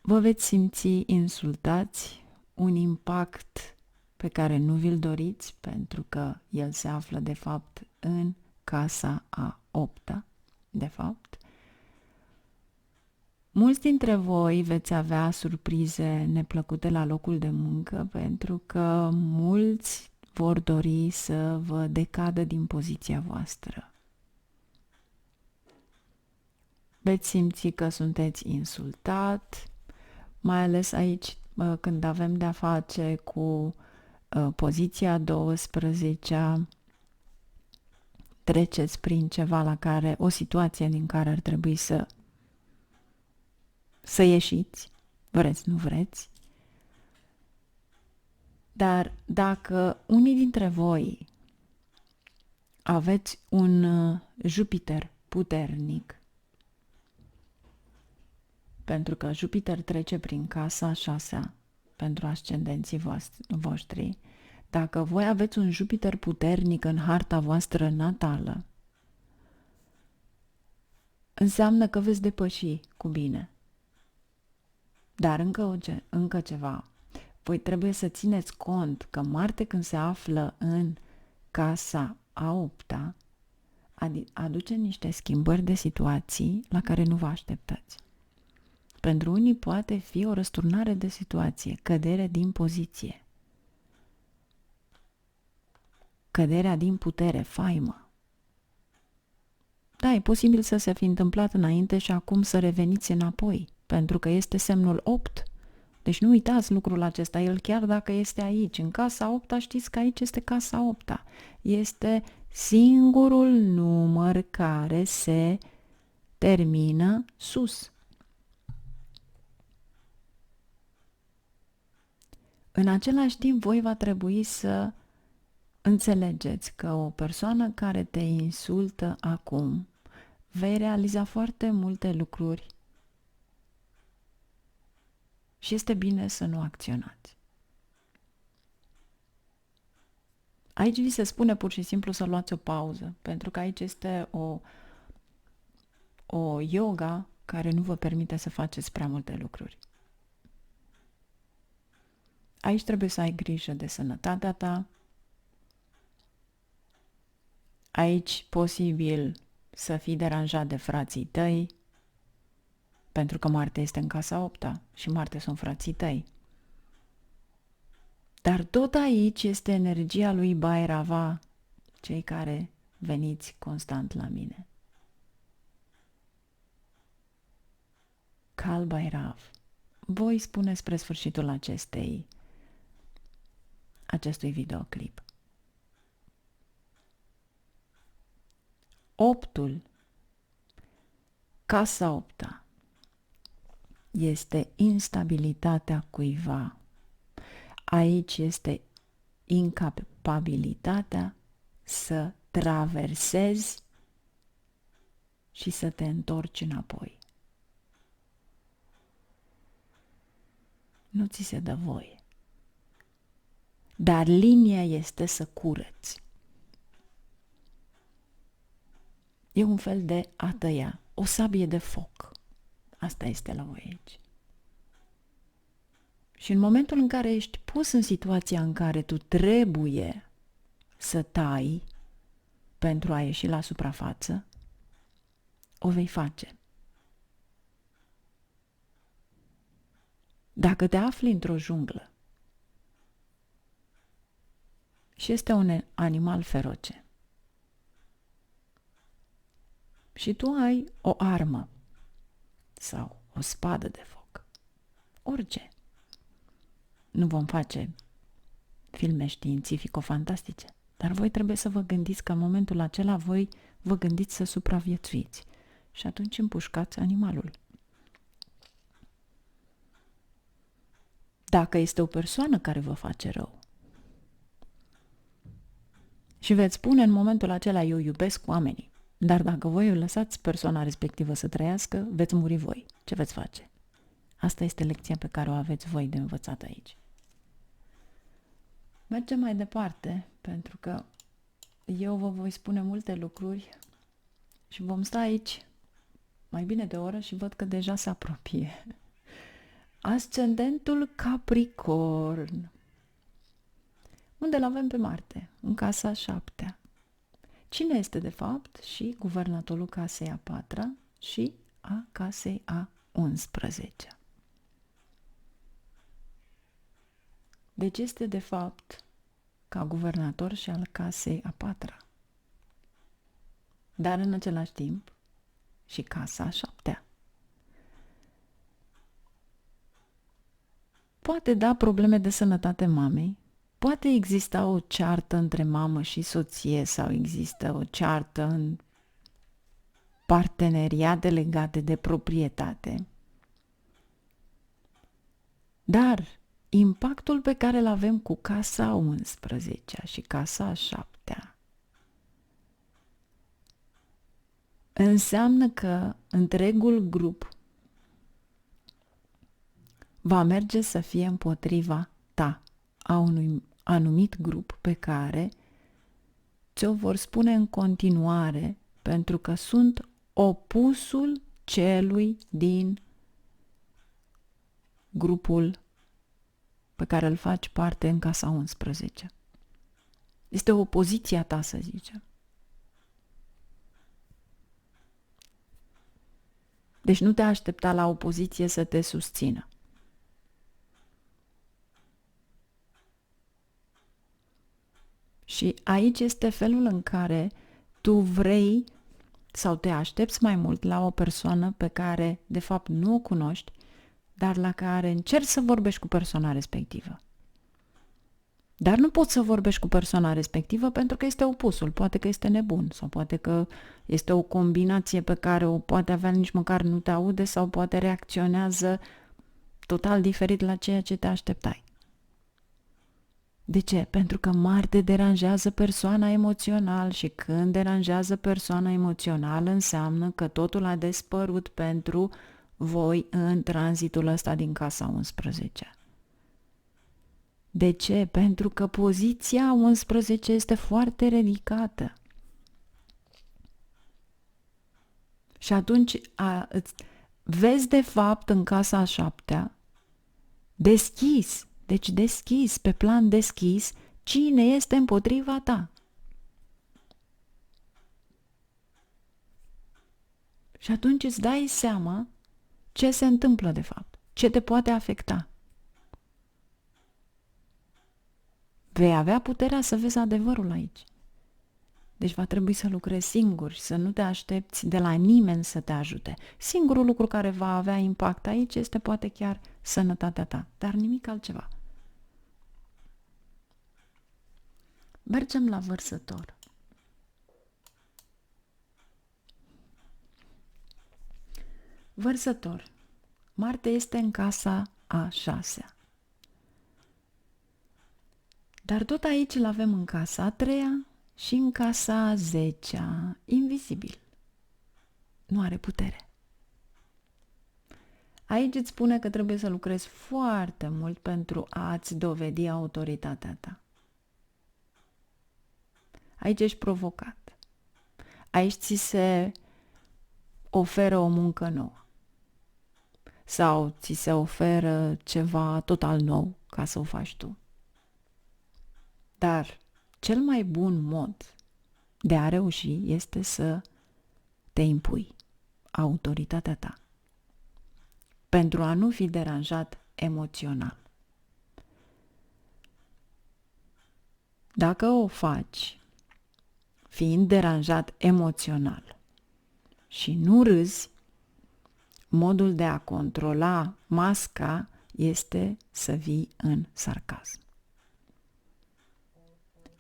vă veți simți insultați, un impact pe care nu vi-l doriți, pentru că el se află de fapt în casa a 8-a, de fapt. Mulți dintre voi veți avea surprize neplăcute la locul de muncă, pentru că mulți vor dori să vă decadă din poziția voastră. Veți simți că sunteți insultat, mai ales aici când avem de-a face cu poziția 12-a, treceți prin ceva la care, o situație din care ar trebui să ieșiți, vreți, nu vreți. Dar dacă unii dintre voi aveți un Jupiter puternic, pentru că Jupiter trece prin casa a 6-a pentru ascendenții voștri, dacă voi aveți un Jupiter puternic în harta voastră natală, înseamnă că veți depăși cu bine. Dar încă ceva. Voi trebuie să țineți cont că Marte, când se află în casa a 8-a, aduce niște schimbări de situații la care nu vă așteptați. Pentru unii poate fi o răsturnare de situație, cădere din poziție, căderea din putere, faimă. Da, e posibil să se fi întâmplat înainte și acum să reveniți înapoi, pentru că este semnul 8. Deci nu uitați lucrul acesta, el chiar dacă este aici, în casa 8-a, știți că aici este casa 8-a. Este singurul număr care se termină sus. În același timp, voi va trebui să înțelegeți că o persoană care te insultă acum vei realiza foarte multe lucruri și este bine să nu acționați. Aici vi se spune pur și simplu să luați o pauză, pentru că aici este o yoga care nu vă permite să faceți prea multe lucruri. Aici trebuie să ai grijă de sănătatea ta. Aici posibil să fii deranjat de frații tăi, pentru că Marte este în casa 8-a și Marte sunt frații tăi. Dar tot aici este energia lui Bhairava, cei care veniți constant la mine. Kal Bhairav. Voi spune spre sfârșitul acestui videoclip. 8-ul, casa 8-a, este instabilitatea cuiva. Aici este incapabilitatea să traversezi și să te întorci înapoi. Nu ți se dă voie. Dar linia este să curăți. E un fel de a tăia, o sabie de foc. Asta este la voi aici. Și în momentul în care ești pus în situația în care tu trebuie să tai pentru a ieși la suprafață, o vei face. Dacă te afli într-o junglă și este un animal feroce și tu ai o armă sau o spadă de foc, orice, nu vom face filme științifico-fantastice, dar voi trebuie să vă gândiți că în momentul acela voi vă gândiți să supraviețuiți și atunci împușcați animalul. Dacă este o persoană care vă face rău și veți spune în momentul acela eu iubesc oamenii, dar dacă voi îl lăsați persoana respectivă să trăiască, veți muri voi. Ce veți face? Asta este lecția pe care o aveți voi de învățat aici. Mergem mai departe, pentru că eu vă voi spune multe lucruri și vom sta aici mai bine de o oră și văd că deja se apropie. Ascendentul Capricorn. Unde îl avem pe Marte? În casa 7-a. Cine este de fapt și guvernatorul casei a 4-a și a casei a 11-a? Deci este de fapt ca guvernator și al casei a 4-a. Dar în același timp și casa a 7-a. Poate da probleme de sănătate mamei, Poate exista o ceartă între mamă și soție sau există o ceartă în parteneriate legate de proprietate. Dar impactul pe care îl avem cu casa 11 și casa 7 înseamnă că întregul grup va merge să fie împotriva ta, a unui anumit grup pe care ți-o vor spune în continuare pentru că sunt opusul celui din grupul pe care îl faci parte în casa 11. Este opoziția ta, să zicem. Deci nu te aștepta la opoziție să te susțină. Și aici este felul în care tu vrei sau te aștepți mai mult la o persoană pe care de fapt nu o cunoști, dar la care încerci să vorbești cu persoana respectivă. Dar nu poți să vorbești cu persoana respectivă pentru că este opusul. Poate că este nebun sau poate că este o combinație pe care o poate avea, nici măcar nu te aude sau poate reacționează total diferit la ceea ce te așteptai. De ce? Pentru că Marte deranjează persoana emoțional și când deranjează persoana emoțional înseamnă că totul a dispărut pentru voi în tranzitul ăsta din casa 11. De ce? Pentru că poziția 11 este foarte ridicată. Și atunci vezi de fapt în casa 7 deschis, deci deschis, pe plan deschis, cine este împotriva ta. Și atunci îți dai seama ce se întâmplă de fapt, ce te poate afecta. Vei avea puterea să vezi adevărul aici. Deci va trebui să lucrezi singur și să nu te aștepți de la nimeni să te ajute. Singurul lucru care va avea impact aici este poate chiar sănătatea ta, dar nimic altceva. Mergem la Vărsător. Vărsător. Marte este în casa a 6-a. Dar tot aici îl avem în casa a 3-a și în casa a 10-a, invizibil. Nu are putere. Aici îți spune că trebuie să lucrezi foarte mult pentru a-ți dovedi autoritatea ta. Aici ești provocat. Aici ți se oferă o muncă nouă. Sau ți se oferă ceva total nou ca să o faci tu. Dar cel mai bun mod de a reuși este să te impui autoritatea ta pentru a nu fi deranjat emoțional. Dacă o faci fiind deranjat emoțional și nu râzi, modul de a controla masca este să vii în sarcasm.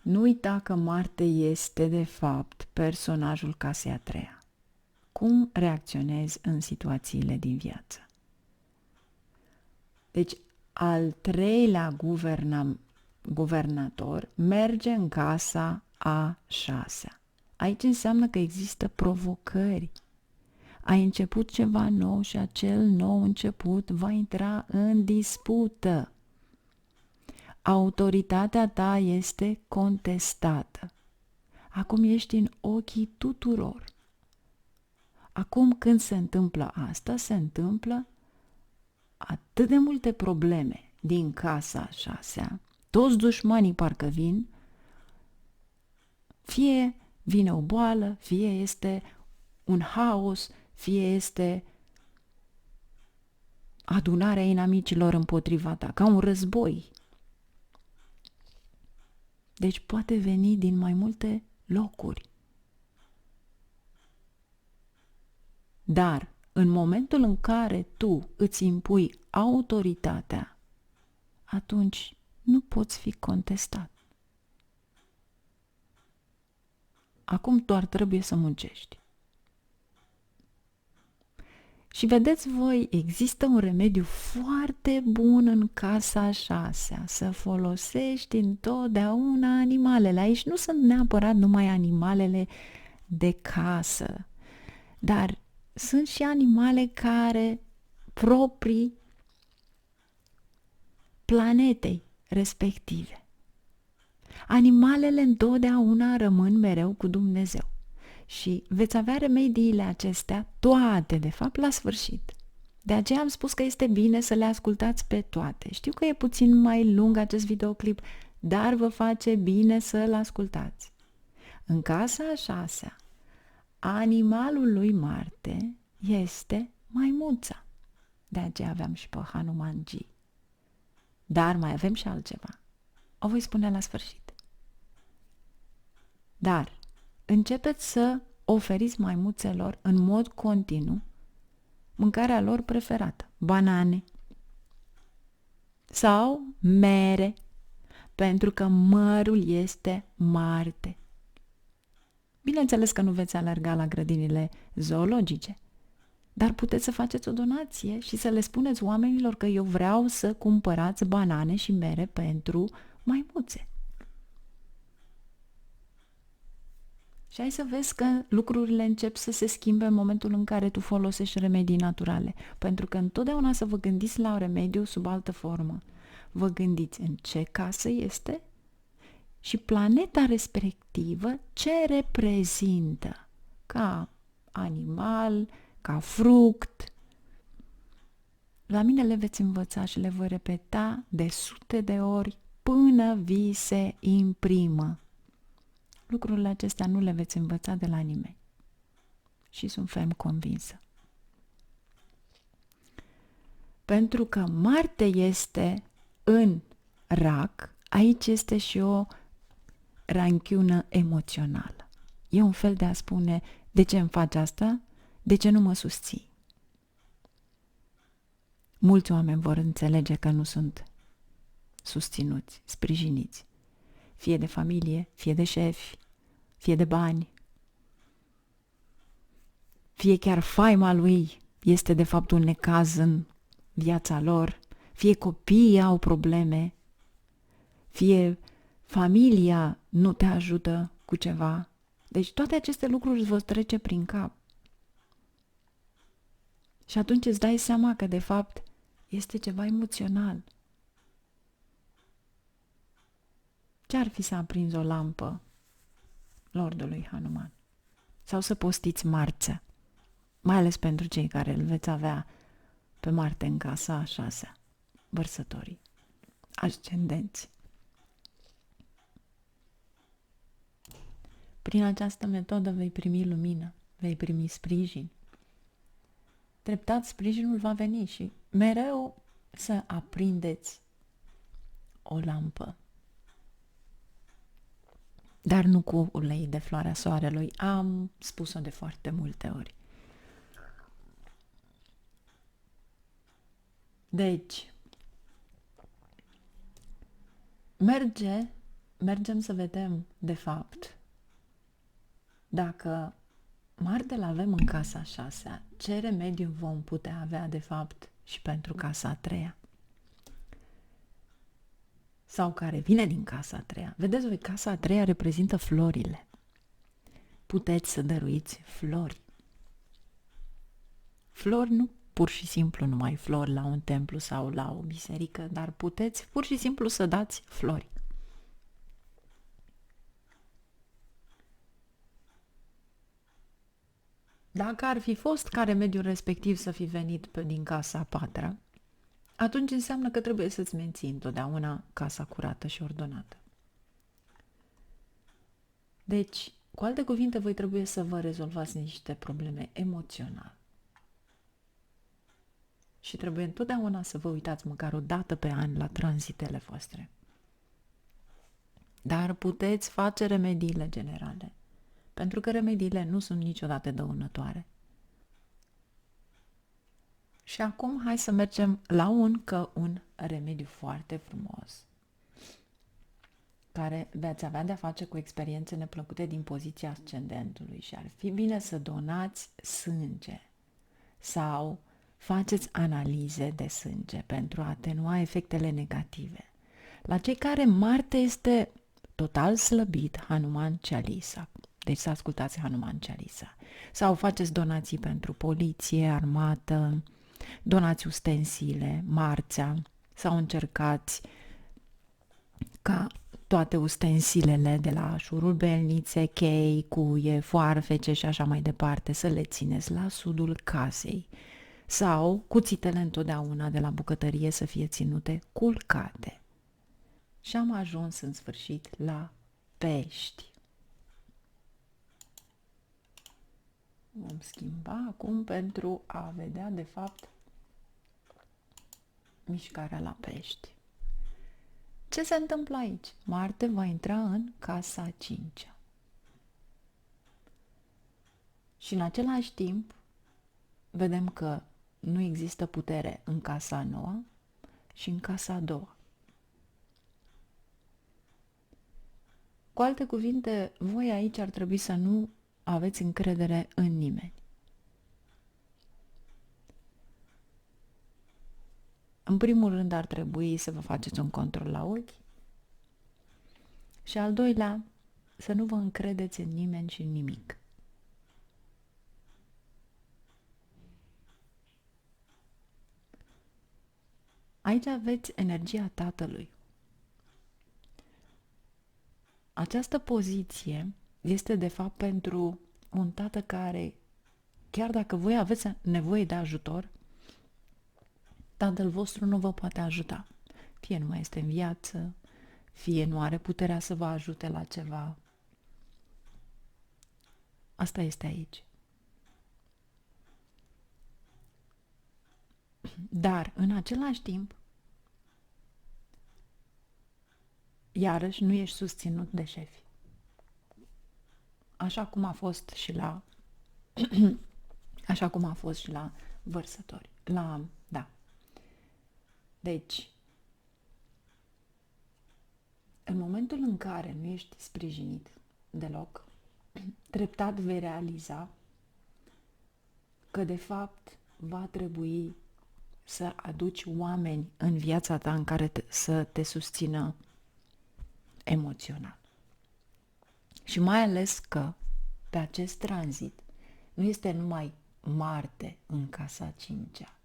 Nu uita că Marte este, de fapt, personajul casei a 3-a. Cum reacționezi în situațiile din viață? Deci, al 3-lea guvernator merge în casa a 6-a. Aici înseamnă că există provocări. Ai început ceva nou și acel nou început va intra în dispută. Autoritatea ta este contestată. Acum ești în ochii tuturor. Acum când se întâmplă asta, se întâmplă atât de multe probleme din casa a 6-a, toți dușmanii parcă vin, fie vine o boală, fie este un haos, fie este adunarea inamicilor împotriva ta, ca un război. Deci poate veni din mai multe locuri. Dar în momentul în care tu îți impui autoritatea, atunci nu poți fi contestat. Acum doar trebuie să muncești. Și vedeți voi, există un remediu foarte bun în casa a șasea, să folosești întotdeauna animalele. Aici nu sunt neapărat numai animalele de casă, dar sunt și animale care proprii planetei respective. Animalele întotdeauna rămân mereu cu Dumnezeu. Și veți avea remediile acestea, toate, de fapt, la sfârșit. De aceea am spus că este bine să le ascultați pe toate. Știu că e puțin mai lung acest videoclip, dar vă face bine să-l ascultați. În casa a șasea, animalul lui Marte este maimuța. De aceea aveam și pe Hanumanji. Dar mai avem și altceva. O voi spune la sfârșit. Dar începeți să oferiți maimuțelor în mod continuu mâncarea lor preferată, banane sau mere, pentru că mărul este Marte. Bineînțeles că nu veți alerga la grădinile zoologice, dar puteți să faceți o donație și să le spuneți oamenilor că eu vreau să cumpărați banane și mere pentru maimuțe. Și hai să vezi că lucrurile încep să se schimbe în momentul în care tu folosești remedii naturale. Pentru că întotdeauna să vă gândiți la un remediu sub altă formă. Vă gândiți în ce casă este și planeta respectivă ce reprezintă ca animal, ca fruct. La mine le veți învăța și le voi repeta de sute de ori până vi se imprimă. Lucrurile acestea nu le veți învăța de la nimeni. Și sunt ferm convinsă. Pentru că Marte este în Rac, aici este și o ranchiună emoțională. E un fel de a spune, de ce îmi faci asta? De ce nu mă susții? Mulți oameni vor înțelege că nu sunt susținuți, sprijiniți. Fie de familie, fie de șefi, fie de bani, fie chiar faima lui este de fapt un necaz în viața lor, fie copiii au probleme, fie familia nu te ajută cu ceva. Deci toate aceste lucruri îți vor trece prin cap. Și atunci îți dai seama că de fapt este ceva emoțional. Ce-ar fi să aprinzi o lampă Lordului Hanuman? Sau să postiți marțea, mai ales pentru cei care îl veți avea pe Marte în casa a șasea, vărsătorii, ascendenți. Prin această metodă vei primi lumină, vei primi sprijin. Treptat sprijinul va veni și mereu să aprindeți o lampă. Dar nu cu ulei de floarea soarelui, am spus-o de foarte multe ori. Deci, mergem să vedem, de fapt, dacă Marte îl avem în casa a șasea, ce remediu vom putea avea, de fapt, și pentru casa a treia? Sau care vine din casa a treia. Vedeți voi, casa a treia reprezintă florile. Puteți să dăruiți flori. Flori nu pur și simplu numai flori la un templu sau la o biserică, dar puteți pur și simplu să dați flori. Dacă ar fi fost ca remediul respectiv să fi venit din casa a patra, atunci înseamnă că trebuie să-ți menții întotdeauna casa curată și ordonată. Deci, cu alte cuvinte, voi trebuie să vă rezolvați niște probleme emoționale. Și trebuie întotdeauna să vă uitați măcar o dată pe an la tranzitele voastre. Dar puteți face remediile generale, pentru că remediile nu sunt niciodată dăunătoare. Și acum hai să mergem la un remediu foarte frumos. care veți avea de-a face cu experiențe neplăcute din poziția ascendentului și ar fi bine să donați sânge sau faceți analize de sânge pentru a atenua efectele negative. La cei care Marte este total slăbit, Hanuman Chalisa, deci să ascultați Hanuman Chalisa, sau faceți donații pentru poliție, armată, donați ustensile, marțea, sau încercați ca toate ustensilele de la șurubelnițe, chei, cuie, foarfece și așa mai departe să le țineți la sudul casei sau cuțitele întotdeauna de la bucătărie să fie ținute culcate. Și am ajuns în sfârșit la pești. Vom schimba acum pentru a vedea de fapt mișcarea la pești. Ce se întâmplă aici? Marte va intra în casa 5-a. Și în același timp vedem că nu există putere în casa 9 și în casa 2. Cu alte cuvinte, voi aici ar trebui să nu aveți încredere în nimeni. În primul rând ar trebui să vă faceți un control la ochi și al doilea, să nu vă încredeți în nimeni și în nimic. Aici aveți energia tatălui. Această poziție este de fapt pentru un tată care, chiar dacă voi aveți nevoie de ajutor, tatăl vostru nu vă poate ajuta. Fie nu mai este în viață, fie nu are puterea să vă ajute la ceva. Asta este aici. Dar, în același timp, iarăși nu ești susținut de șefi. Așa cum a fost și la așa cum a fost și la vărsători. Da. Deci, în momentul în care nu ești sprijinit deloc, treptat vei realiza că de fapt va trebui să aduci oameni în viața ta în care să te susțină emoțional. Și mai ales că pe acest tranzit nu este numai Marte în casa 5-a.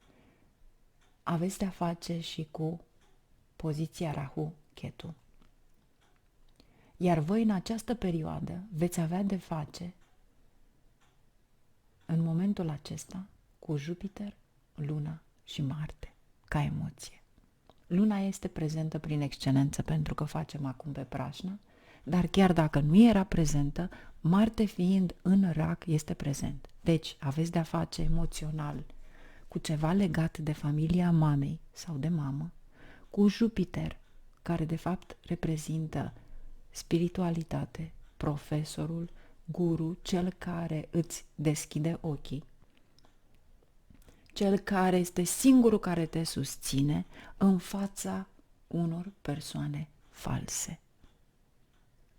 Aveți de-a face și cu poziția Rahu-Ketu. Iar voi în această perioadă veți avea de face în momentul acesta cu Jupiter, Luna și Marte ca emoție. Luna este prezentă prin excelență pentru că facem acum pe prașnă, dar chiar dacă nu era prezentă, Marte fiind în rac este prezent. Deci aveți de-a face emoțional cu ceva legat de familia mamei sau de mamă, cu Jupiter, care de fapt reprezintă spiritualitate, profesorul, guru, cel care îți deschide ochii, cel care este singurul care te susține în fața unor persoane false.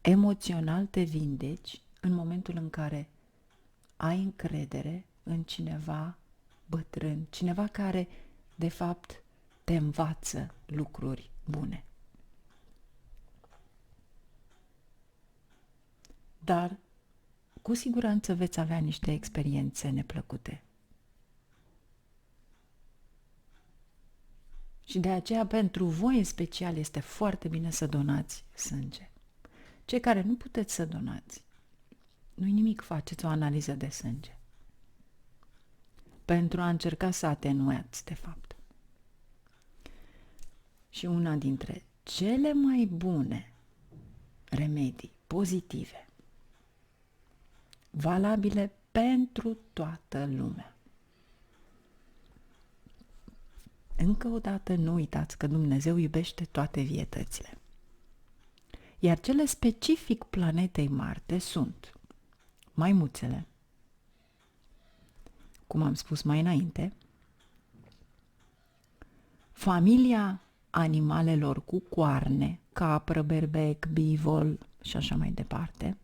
Emoțional te vindeci în momentul în care ai încredere în cineva bătrân, cineva care de fapt te învață lucruri bune. Dar cu siguranță veți avea niște experiențe neplăcute. Și de aceea pentru voi în special este foarte bine să donați sânge. Cei care nu puteți să donați, nu-i nimic, faceți o analiză de sânge. Pentru a încerca să atenuați, de fapt. Și una dintre cele mai bune remedii pozitive, valabile pentru toată lumea. Încă o dată nu uitați că Dumnezeu iubește toate vietățile. Iar cele specific planetei Marte sunt maimuțele, cum am spus mai înainte, familia animalelor cu coarne, capră, berbec, bivol și așa mai departe.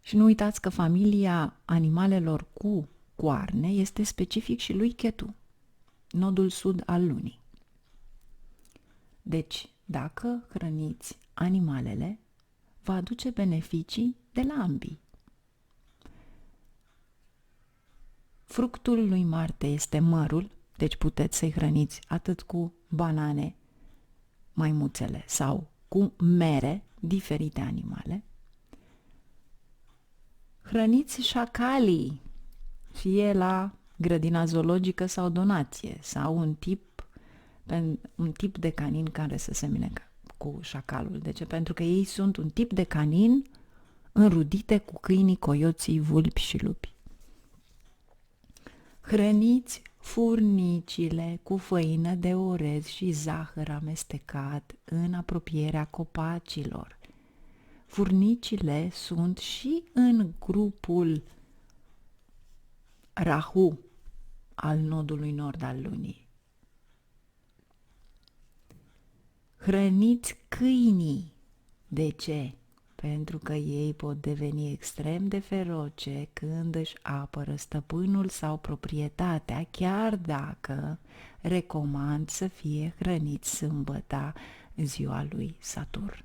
Și nu uitați că familia animalelor cu coarne este specific și lui Ketu, nodul sud al lunii. Deci, dacă hrăniți animalele, va aduce beneficii de la ambii. Fructul lui Marte este mărul, deci puteți să-i hrăniți atât cu banane, maimuțele, sau cu mere, diferite animale. Hrăniți șacalii, fie la grădina zoologică sau donație, sau un tip de canin care să semene cu șacalul. De ce? Pentru că ei sunt un tip de canin înrudite cu câinii, coioții, vulpi și lupi. Hrăniți furnicile cu făină de orez și zahăr amestecat în apropierea copacilor. Furnicile sunt și în grupul Rahu al nodului nord al lunii. Hrăniți câinii. De ce? Pentru că ei pot deveni extrem de feroce când își apără stăpânul sau proprietatea, chiar dacă recomand să fie hrăniți sâmbăta, ziua lui Saturn.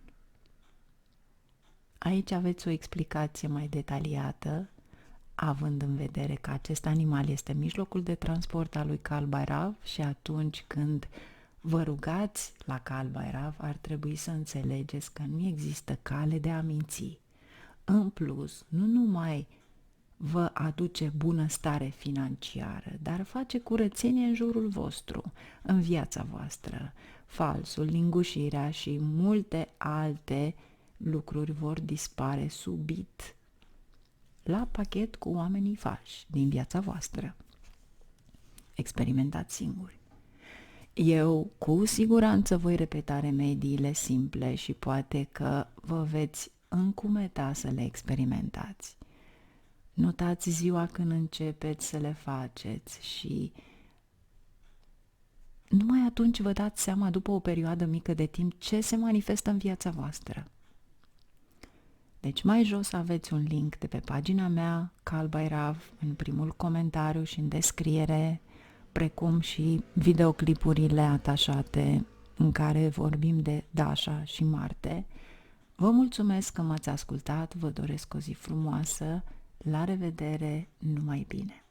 Aici aveți o explicație mai detaliată, având în vedere că acest animal este mijlocul de transport al lui Kal Bhairav și atunci când vă rugați la Kal Bhairav, ar trebui să înțelegeți că nu există cale de a minți. În plus, nu numai vă aduce bunăstare financiară, dar face curățenie în jurul vostru, în viața voastră. Falsul, lingușirea și multe alte lucruri vor dispare subit la pachet cu oamenii falși din viața voastră. Experimentați singuri. Eu cu siguranță voi repeta remediile simple și poate că vă veți încumeta să le experimentați. Notați ziua când începeți să le faceți și numai atunci vă dați seama după o perioadă mică de timp ce se manifestă în viața voastră. Deci mai jos aveți un link de pe pagina mea, Kal Bhairav, în primul comentariu și în descriere, precum și videoclipurile atașate în care vorbim de Dasha și Marte. Vă mulțumesc că m-ați ascultat, vă doresc o zi frumoasă, la revedere, numai bine!